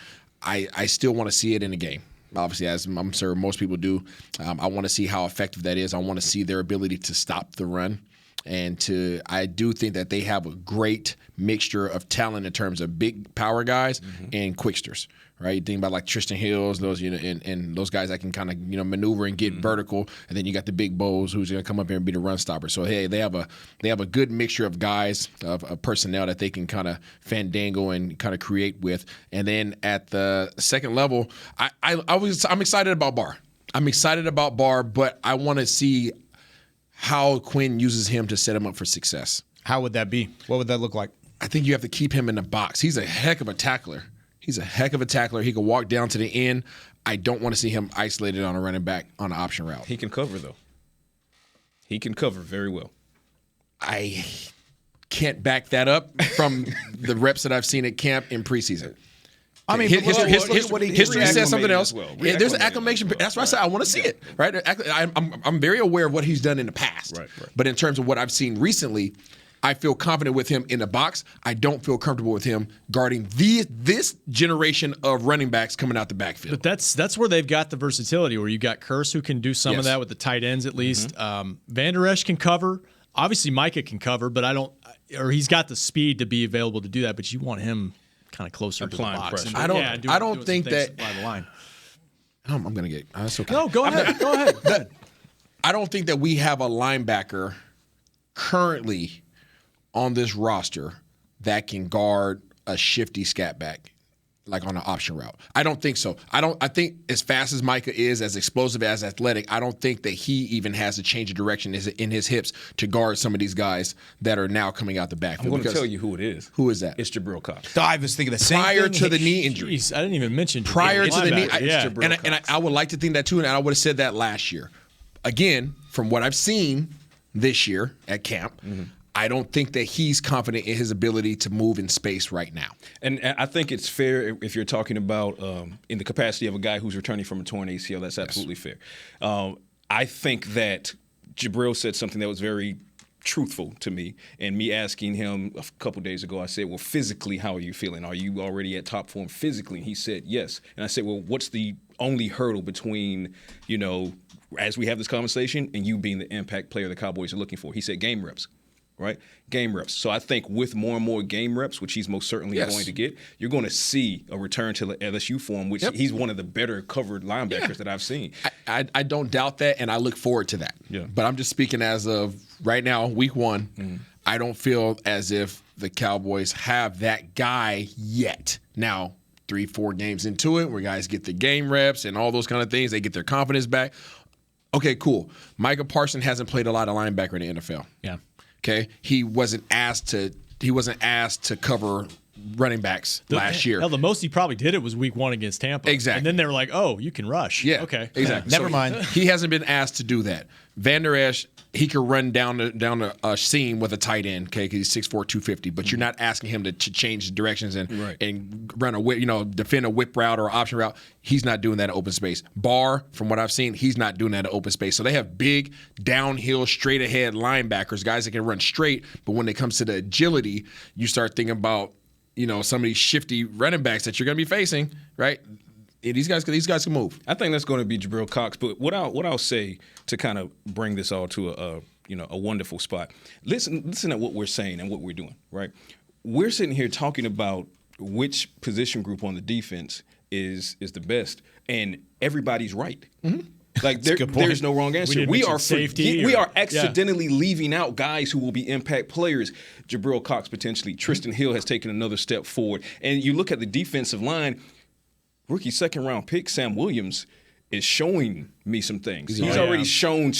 Speaker 7: I still want to see it in the game. Obviously, as I'm sure most people do. I want to see how effective that is. I want to see their ability to stop the run. And I do think that they have a great mixture of talent in terms of big power guys and quicksters, right? You think about like Tristan Hills, those and those guys that can kind of maneuver and get vertical, and then you got the big Bows who's going to come up here and be the run stopper. So hey, they have a good mixture of guys of personnel that they can kind of fandangle and kind of create with. And then at the second level, I'm excited about Barr. I'm excited about Barr, but I want to see how Quinn uses him to set him up for success.
Speaker 4: How would that be? What would that look like?
Speaker 7: I think you have to keep him in the box. He's a heck of a tackler. He can walk down to the end. I don't want to see him isolated on a running back on an option route.
Speaker 6: He can cover, though. He can cover very well.
Speaker 7: I can't back that up from the reps that I've seen at camp in preseason. I mean, history says something else. Well. There's an acclimation. That's why I said I want to see it. Right? I'm very aware of what he's done in the past. Right. But in terms of what I've seen recently, I feel confident with him in the box. I don't feel comfortable with him guarding this generation of running backs coming out the backfield.
Speaker 5: But that's where they've got the versatility, where you got Kearse who can do some of that with the tight ends at least. Vander Esch can cover. Obviously, Micah can cover, but he's got the speed to be available to do that. But you want him kind of closer to the box.
Speaker 7: I don't think that
Speaker 5: by the line.
Speaker 7: I'm going to get. That's okay.
Speaker 5: No, go ahead. Go ahead.
Speaker 7: I don't think that we have a linebacker currently on this roster that can guard a shifty scat back, like on an option route. I don't think so. I think as fast as Micah is, as explosive, as athletic, I don't think that he even has a change of direction in his hips to guard some of these guys that are now coming out the backfield.
Speaker 6: I'm going to tell you who it is.
Speaker 7: Who is that?
Speaker 6: It's Jabril Cox.
Speaker 4: I was thinking the same
Speaker 7: prior
Speaker 4: thing.
Speaker 7: to the knee injury.
Speaker 5: Jeez, I didn't even mention
Speaker 7: prior to the knee.
Speaker 5: Yeah.
Speaker 7: And I would like to think that too, and I would have said that last year. Again, from what I've seen this year at camp, I don't think that he's confident in his ability to move in space right now.
Speaker 6: And I think it's fair if you're talking about in the capacity of a guy who's returning from a torn ACL. That's absolutely fair. I think that Jabril said something that was very truthful to me, and me asking him a couple days ago, I said, well, physically, how are you feeling? Are you already at top form physically? And he said yes. And I said, well, what's the only hurdle between, as we have this conversation and you being the impact player the Cowboys are looking for? He said game reps. Right? Game reps. So I think with more and more game reps, which he's most certainly going to get, you're going to see a return to the LSU form, which he's one of the better covered linebackers that I've seen.
Speaker 7: I don't doubt that, and I look forward to that. Yeah. But I'm just speaking as of right now, week one. Mm-hmm. I don't feel as if the Cowboys have that guy yet. Now, 3-4 games into it, where guys get the game reps and all those kind of things, they get their confidence back. Okay, cool. Micah Parsons hasn't played a lot of linebacker in the NFL.
Speaker 5: Yeah.
Speaker 7: Okay, he wasn't asked to cover running backs last year.
Speaker 5: Hell, the most he probably did it was week 1 against Tampa.
Speaker 7: Exactly.
Speaker 5: And then they were like, "Oh, you can rush."
Speaker 7: Yeah.
Speaker 5: Okay.
Speaker 7: Exactly.
Speaker 4: Never mind.
Speaker 7: He hasn't been asked to do that. Van Der Esch, he could run down a seam with a tight end, okay, because he's 6'4", 250. But you're not asking him to change directions and run defend a whip route or option route. He's not doing that in open space. Barr, from what I've seen, he's not doing that in open space. So they have big, downhill, straight ahead linebackers, guys that can run straight. But when it comes to the agility, you start thinking about some of these shifty running backs that you're going to be facing, right? These guys can move.
Speaker 6: I think that's going to be Jabril Cox. But what I'll say to kind of bring this all to a wonderful spot. Listen at what we're saying and what we're doing. Right, we're sitting here talking about which position group on the defense is the best, and everybody's right. Mm-hmm. Like there's no wrong answer. We are accidentally leaving out guys who will be impact players. Jabril Cox potentially. Tristan Hill has taken another step forward. And you look at the defensive line, rookie second-round pick Sam Williams is showing me some things. He's already shown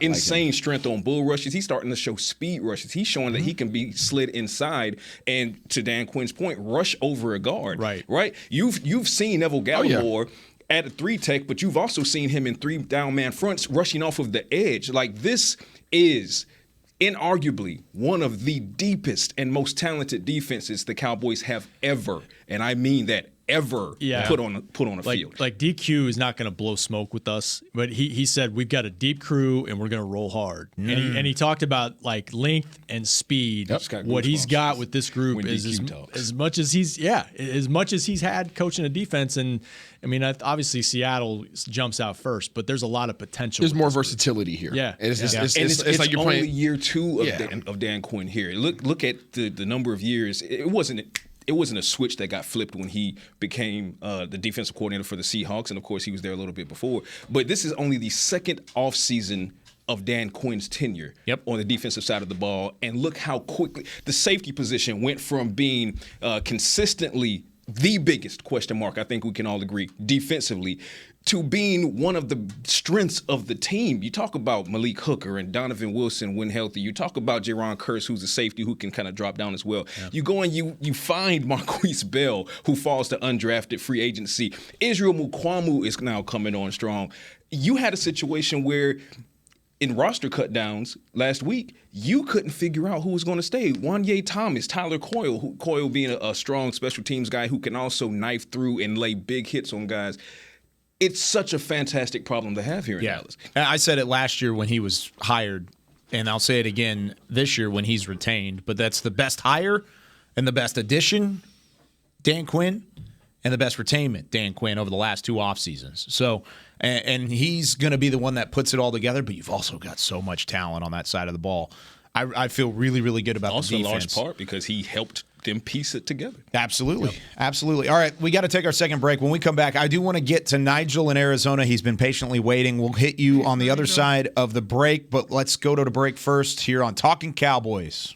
Speaker 6: insane strength on bull rushes. He's starting to show speed rushes. He's showing that he can be slid inside and, to Dan Quinn's point, rush over a guard. Right? You've seen Neville Gallimore at a 3-tech, but you've also seen him in 3-down man fronts rushing off of the edge. Like, this is inarguably one of the deepest and most talented defenses the Cowboys have ever, and I mean that, ever put on a field.
Speaker 5: Like DQ is not going to blow smoke with us, but he said we've got a deep crew and we're going to roll hard. And he talked about like length and speed. What he's got with this group is as much as he's had coaching a defense. And I mean, obviously Seattle jumps out first, but there's a lot of potential.
Speaker 7: There's more versatility here.
Speaker 5: Yeah,
Speaker 6: it's
Speaker 7: like you're
Speaker 6: only
Speaker 7: playing
Speaker 6: year 2 of Dan Quinn here. Look at the number of years. It wasn't a switch that got flipped when he became the defensive coordinator for the Seahawks, and of course he was there a little bit before. But this is only the second offseason of Dan Quinn's tenure on the defensive side of the ball, and look how quickly the safety position went from being consistently the biggest question mark, I think we can all agree, defensively, to being one of the strengths of the team. You talk about Malik Hooker and Donovan Wilson when healthy. You talk about Jaron Kearse, who's a safety who can kind of drop down as well. Yeah. You go and you find Marquise Bell, who falls to undrafted free agency. Israel Mukuamu is now coming on strong. You had a situation where in roster cutdowns last week, you couldn't figure out who was going to stay. Wanye Thomas, Tyler Coyle, Coyle being a strong special teams guy who can also knife through and lay big hits on guys. It's such a fantastic problem to have here in Dallas.
Speaker 4: I said it last year when he was hired, and I'll say it again this year when he's retained, but that's the best hire and the best addition, Dan Quinn, and the best retainment, Dan Quinn, over the last 2 off seasons. So, and he's going to be the one that puts it all together, but you've also got so much talent on that side of the ball. I feel really, really good about the defense.
Speaker 6: Also, large part because he helped them piece it together.
Speaker 4: Absolutely. Absolutely. All right, we got to take our second break. When we come back, I do want to get to Nigel in Arizona. He's been patiently waiting. We'll hit you on the other side of the break, but let's go to the break first here on Talkin Cowboys.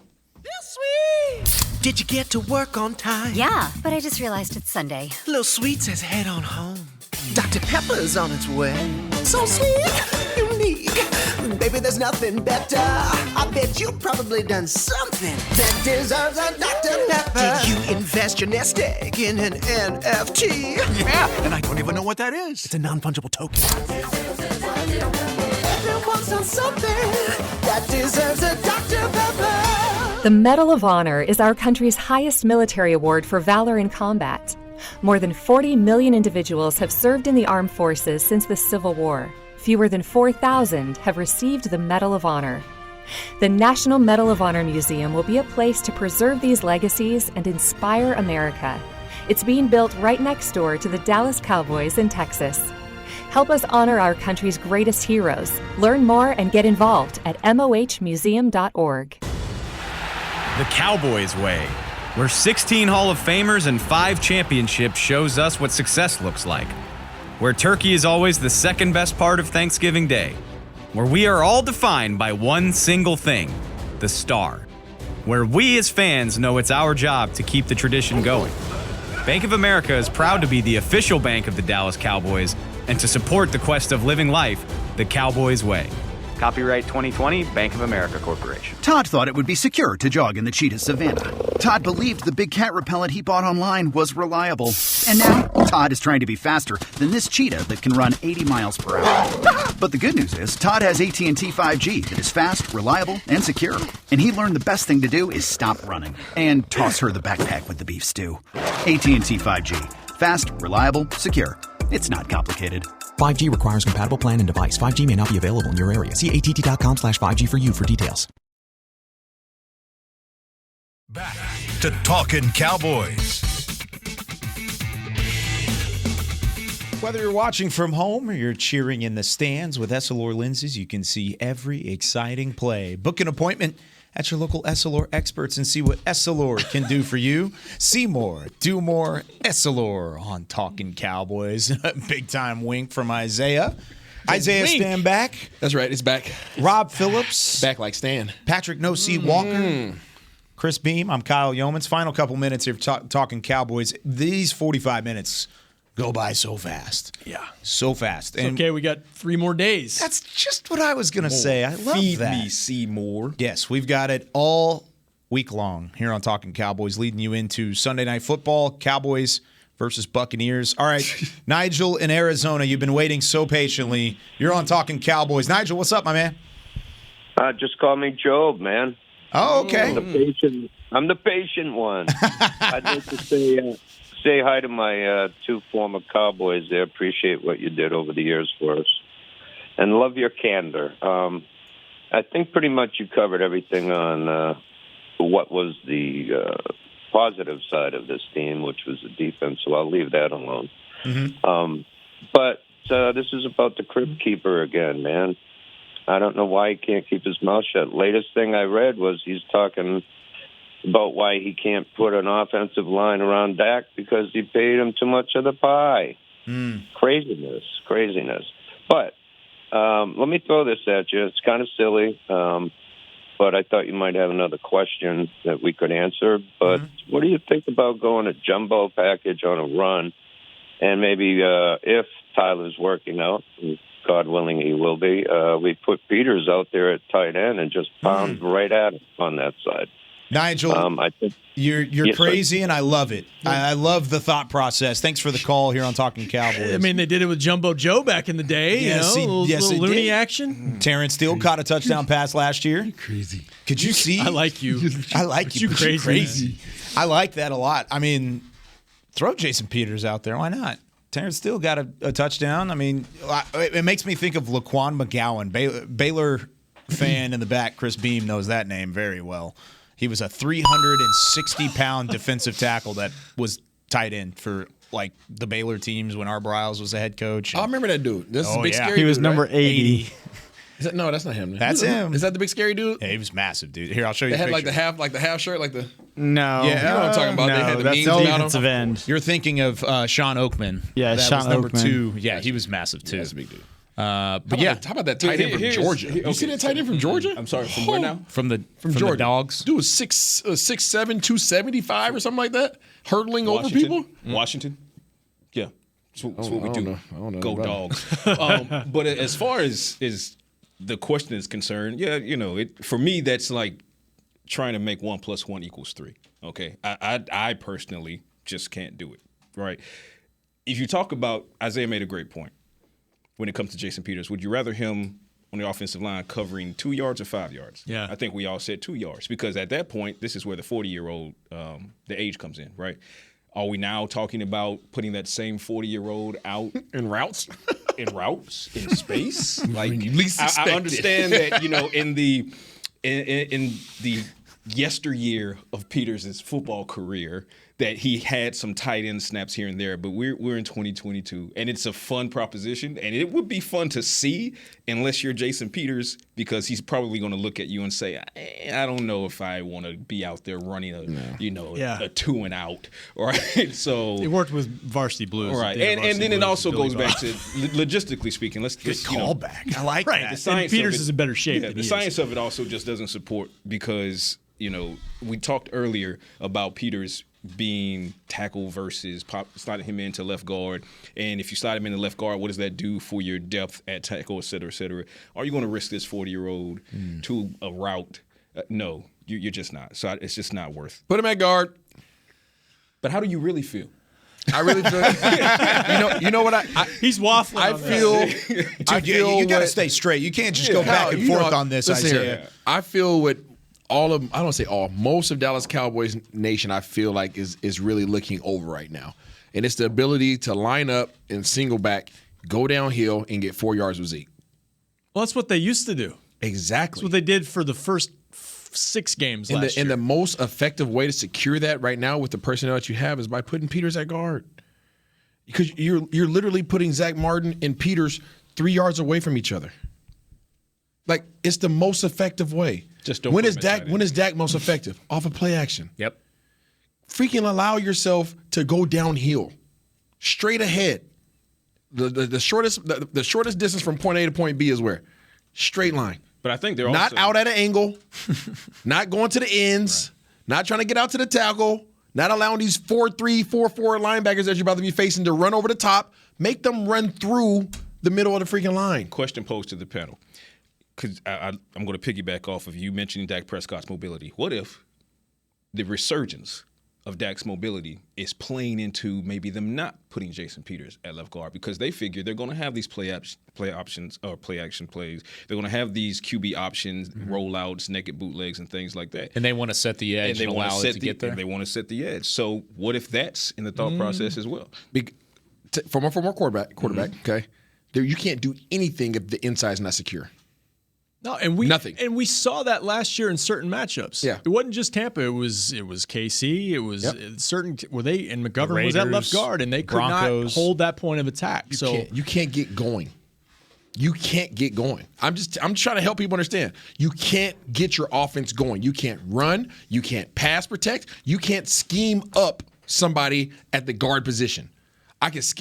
Speaker 10: Did you get to work on time?
Speaker 14: Yeah, but I just realized it's Sunday.
Speaker 10: Little Sweet says head on home. Dr. Pepper's on its way. So sweet, unique. Baby, there's nothing better. I bet you've probably done something that deserves a Dr. Pepper. Did you invest your nest egg in an NFT?
Speaker 11: Yeah, and I don't even know what that is.
Speaker 10: It's a non-fungible token. Everyone's done something that deserves a Dr. Pepper.
Speaker 16: The Medal of Honor is our country's highest military award for valor in combat. More than 40 million individuals have served in the armed forces since the Civil War. fewer than 4,000 have received the Medal of Honor. The National Medal of Honor Museum will be a place to preserve these legacies and inspire America. It's being built right next door to the Dallas Cowboys in Texas. Help us honor our country's greatest heroes. Learn more and get involved at mohmuseum.org.
Speaker 9: The Cowboys way, where 16 Hall of Famers and 5 championships shows us what success looks like. Where turkey is always the second best part of Thanksgiving Day. Where we are all defined by one single thing, the star. Where we as fans know it's our job to keep the tradition going. Bank of America is proud to be the official bank of the Dallas Cowboys and to support the quest of living life the Cowboys way.
Speaker 17: Copyright 2020, Bank of America Corporation.
Speaker 2: Todd thought it would be secure to jog in the cheetah savanna. Todd believed the big cat repellent he bought online was reliable. And now, Todd is trying to be faster than this cheetah that can run 80 miles per hour. But the good news is, Todd has AT&T 5G that is fast, reliable, and secure. And he learned the best thing to do is stop running and toss her the backpack with the beef stew. AT&T 5G. Fast, reliable, secure. It's not complicated.
Speaker 8: 5G requires compatible plan and device. 5G may not be available in your area. See att.com/5G for you for details.
Speaker 1: Back to Talkin Cowboys.
Speaker 4: Whether you're watching from home or you're cheering in the stands with Essilor lenses, you can see every exciting play. Book an appointment at your local Essilor experts and see what Essilor can do for you. See more, do more, Essilor on Talkin Cowboys. Big time wink from Isaiah. Isaiah,
Speaker 7: Wink.
Speaker 4: stand back.
Speaker 7: That's right. It's back.
Speaker 4: Rob Phillips.
Speaker 7: Back like Stan.
Speaker 4: Patrik Walker. Chris Beam. I'm Kyle Yeomans. Final couple minutes here Talking Cowboys. These 45 minutes go by so fast.
Speaker 5: Yeah.
Speaker 4: So fast.
Speaker 5: It's okay, we got 3 more days.
Speaker 4: That's just what I was going to say. I love
Speaker 6: Feed
Speaker 4: that.
Speaker 6: me, Seymour.
Speaker 4: Yes, we've got it all week long here on Talking Cowboys, leading you into Sunday Night Football, Cowboys versus Buccaneers. All right, Nigel in Arizona, you've been waiting so patiently. You're on Talking Cowboys. Nigel, what's up, my man?
Speaker 18: Just call me Job, man.
Speaker 4: Oh, okay.
Speaker 18: I'm the patient one. I'd like to say hi to my 2 former Cowboys there. Appreciate what you did over the years for us. And love your candor. I think pretty much you covered everything on what was the positive side of this team, which was the defense, so I'll leave that alone.
Speaker 4: Mm-hmm.
Speaker 18: But this is about the crib keeper again, man. I don't know why he can't keep his mouth shut. Latest thing I read was he's talking about why he can't put an offensive line around Dak because he paid him too much of the pie. Craziness. But let me throw this at you. It's kind of silly, but I thought you might have another question that we could answer. But what do you think about going a jumbo package on a run and maybe if Tyler's working out, God willing he will be, we put Peters out there at tight end and just pound right at him on that side.
Speaker 4: Nigel,
Speaker 18: I think
Speaker 4: you're crazy, and I love it. I love the thought process. Thanks for the call here on Talking Cowboys.
Speaker 5: I mean, they did it with Jumbo Joe back in the day.
Speaker 4: Yes,
Speaker 5: you know,
Speaker 4: yes,
Speaker 5: little
Speaker 4: it
Speaker 5: loony
Speaker 4: did.
Speaker 5: action.
Speaker 4: Terrence Steele caught a touchdown pass last year.
Speaker 12: Crazy.
Speaker 4: Could you see?
Speaker 5: I like you.
Speaker 4: I like you.
Speaker 5: You crazy.
Speaker 4: I like that a lot. I mean, throw Jason Peters out there. Why not? Terrence Steele got a touchdown. I mean, it makes me think of Laquan McGowan, Baylor fan in the back. Chris Beam knows that name very well. He was a 360-pound defensive tackle that was tight end for like the Baylor teams when Art Briles was the head coach.
Speaker 7: I remember that dude. This is a big scary dude.
Speaker 12: He was
Speaker 7: right?
Speaker 12: number 80.
Speaker 7: Is that, no, that's not him.
Speaker 4: That's him.
Speaker 7: Is that the big scary dude?
Speaker 4: Yeah, he was massive, dude. Here, I'll show you.
Speaker 7: They had
Speaker 4: the picture.
Speaker 7: like the half shirt, like the.
Speaker 12: No.
Speaker 7: Yeah, you know what I'm talking about.
Speaker 12: No,
Speaker 7: they had the
Speaker 12: that's
Speaker 7: memes
Speaker 12: the
Speaker 7: about
Speaker 12: defensive
Speaker 7: him.
Speaker 12: end.
Speaker 4: You're thinking of Sean Oakman.
Speaker 12: Yeah,
Speaker 4: that
Speaker 12: Sean
Speaker 4: was number
Speaker 12: Oakman.
Speaker 4: 2. Yeah, he was massive too.
Speaker 7: Yeah, that's a big dude.
Speaker 4: But
Speaker 7: how about that tight end from
Speaker 6: Here's-
Speaker 7: Georgia?
Speaker 6: okay.
Speaker 7: You see that tight end from Georgia?
Speaker 6: I'm sorry, from where now?
Speaker 4: From
Speaker 7: From
Speaker 4: the
Speaker 7: Georgia.
Speaker 4: Dogs.
Speaker 7: Dude was 6'7", 275 or something like that, hurdling over people.
Speaker 6: Washington? Yeah. That's what we do.
Speaker 7: I don't know
Speaker 6: Go
Speaker 7: about
Speaker 6: Dogs. But as far as the question is concerned, yeah, you know, for me, that's like trying to make 1 + 1 = 3. Okay? I personally just can't do it, right? If you talk about, Isaiah made a great point when it comes to Jason Peters. Would you rather him on the offensive line covering 2 yards or 5 yards?
Speaker 5: Yeah.
Speaker 6: I think we all said 2 yards because at that point, this is where the 40-year-old, the age comes in, right? Are we now talking about putting that same 40-year-old out
Speaker 7: In routes?
Speaker 6: in routes, in space. Like
Speaker 7: you least
Speaker 6: I understand that, in the yesteryear of Peters' football career, that he had some tight end snaps here and there, but we're in 2022, and it's a fun proposition, and it would be fun to see unless you're Jason Peters, because he's probably going to look at you and say, I don't know if I want to be out there running a 2 and out, right? So
Speaker 5: he worked with Varsity Blues,
Speaker 6: right? And then it also goes back to logistically speaking. Let's
Speaker 4: good callback. I like
Speaker 5: right.
Speaker 4: that.
Speaker 5: The science Peters is in better shape.
Speaker 6: Yeah, the science of it also just doesn't support, because we talked earlier about Peters being tackle versus sliding him into left guard. And if you slide him into left guard, what does that do for your depth at tackle, et cetera, et cetera? Are you going to risk this 40-year-old to a route? No, you're just not. So it's just not worth.
Speaker 7: Put him at guard.
Speaker 6: But how do you really feel?
Speaker 7: I really feel. You know what?
Speaker 5: He's waffling.
Speaker 7: I feel.
Speaker 4: You got to stay straight. You can't just go back and forth on this. Isaiah.
Speaker 7: I feel what most of Dallas Cowboys Nation, I feel like is really looking over right now, and it's the ability to line up and single back, go downhill, and get 4 yards with Zeke.
Speaker 5: Well, that's what they used to do.
Speaker 7: Exactly.
Speaker 5: That's what they did for the first 6 games last year.
Speaker 7: And the most effective way to secure that right now with the personnel that you have is by putting Peters at guard, because you're literally putting Zach Martin and Peters 3 yards away from each other. Like, it's the most effective way.
Speaker 6: Just don't.
Speaker 7: When is Dak most effective? Off of play action.
Speaker 6: Yep.
Speaker 7: Freaking allow yourself to go downhill, straight ahead. The shortest distance from point A to point B is where? Straight line.
Speaker 6: But I think they're
Speaker 7: not out at an angle, not going to the ends, not trying to get out to the tackle, not allowing these 4-3, 4-4 linebackers that you're about to be facing to run over the top. Make them run through the middle of the freaking line.
Speaker 6: Question posed to the panel. Because I'm going to piggyback off of you mentioning Dak Prescott's mobility. What if the resurgence of Dak's mobility is playing into maybe them not putting Jason Peters at left guard, because they figure they're going to have these play options or play action plays. They're going to have these QB options, rollouts, naked bootlegs, and things like that.
Speaker 19: And they want to set the edge and allow it to get there.
Speaker 6: They want to set the edge. So what if that's in the thought process as well?
Speaker 7: For more quarterback, okay, you can't do anything if the inside is not secure.
Speaker 5: No, and we saw that last year in certain matchups.
Speaker 7: Yeah,
Speaker 5: it wasn't just Tampa. It was KC. It was certain. And McGovern
Speaker 19: Raiders,
Speaker 5: was at left guard, and they could not hold that point of attack.
Speaker 7: You can't get going. You can't get going. I'm trying to help people understand. You can't get your offense going. You can't run. You can't pass protect. You can't scheme up somebody at the guard position.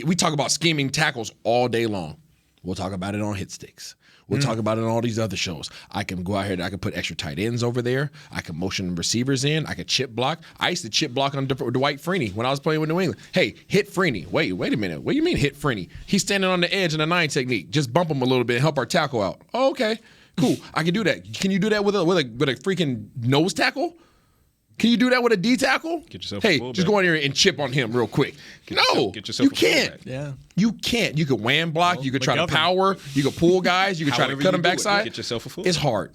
Speaker 7: We talk about scheming tackles all day long. We'll talk about it on Hit Sticks. We'll talk about it on all these other shows. I can go out here and I can put extra tight ends over there. I can motion receivers in. I can chip block. I used to chip block on Dwight Freeney when I was playing with New England. Hey, hit Freeney. Wait a minute. What do you mean hit Freeney? He's standing on the edge in a 9 technique. Just bump him a little bit and help our tackle out. Oh, okay. Cool. I can do that. Can you do that with a freaking nose tackle? Can you do that with a D tackle?
Speaker 6: Get yourself
Speaker 7: hey, just go in here and chip on him real quick. You can't.
Speaker 5: Yeah.
Speaker 7: You can't. You could wham block. You could try to power. You could pull guys. You could try to cut them backside.
Speaker 6: Get yourself a full.
Speaker 7: It's hard.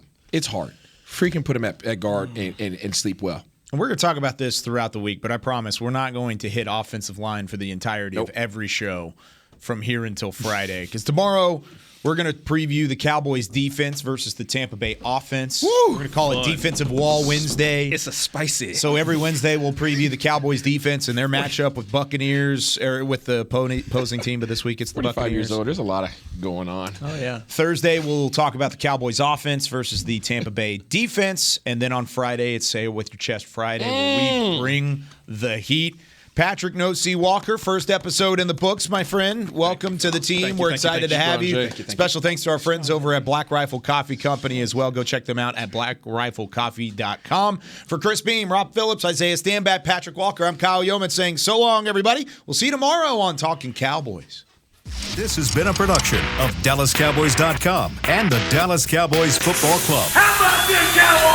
Speaker 7: Freaking put him at guard and sleep well.
Speaker 4: And we're going to talk about this throughout the week, but I promise we're not going to hit offensive line for the entirety of every show from here until Friday. Because tomorrow we're going to preview the Cowboys defense versus the Tampa Bay offense.
Speaker 7: Woo!
Speaker 4: We're going to call it Defensive Wall Wednesday.
Speaker 6: It's a spicy.
Speaker 4: So every Wednesday we'll preview the Cowboys defense and their matchup with Buccaneers, or with the opposing team. But this week it's the
Speaker 7: 45
Speaker 4: Buccaneers.
Speaker 7: years old. There's a lot of going on.
Speaker 5: Oh, yeah.
Speaker 4: Thursday we'll talk about the Cowboys offense versus the Tampa Bay defense. And then on Friday it's Say It With Your Chest Friday, where we bring the heat. Patrik "No-C" Walker, first episode in the books, my friend. Welcome to the team. We're excited to have you. Special thanks to our friends over at Black Rifle Coffee Company as well. Go check them out at blackriflecoffee.com. For Chris Beam, Rob Phillips, Isaiah Stanback, Patrik Walker, I'm Kyle Yeoman saying so long, everybody. We'll see you tomorrow on Talkin Cowboys.
Speaker 1: This has been a production of DallasCowboys.com and the Dallas Cowboys Football Club.
Speaker 3: How about this, Cowboys?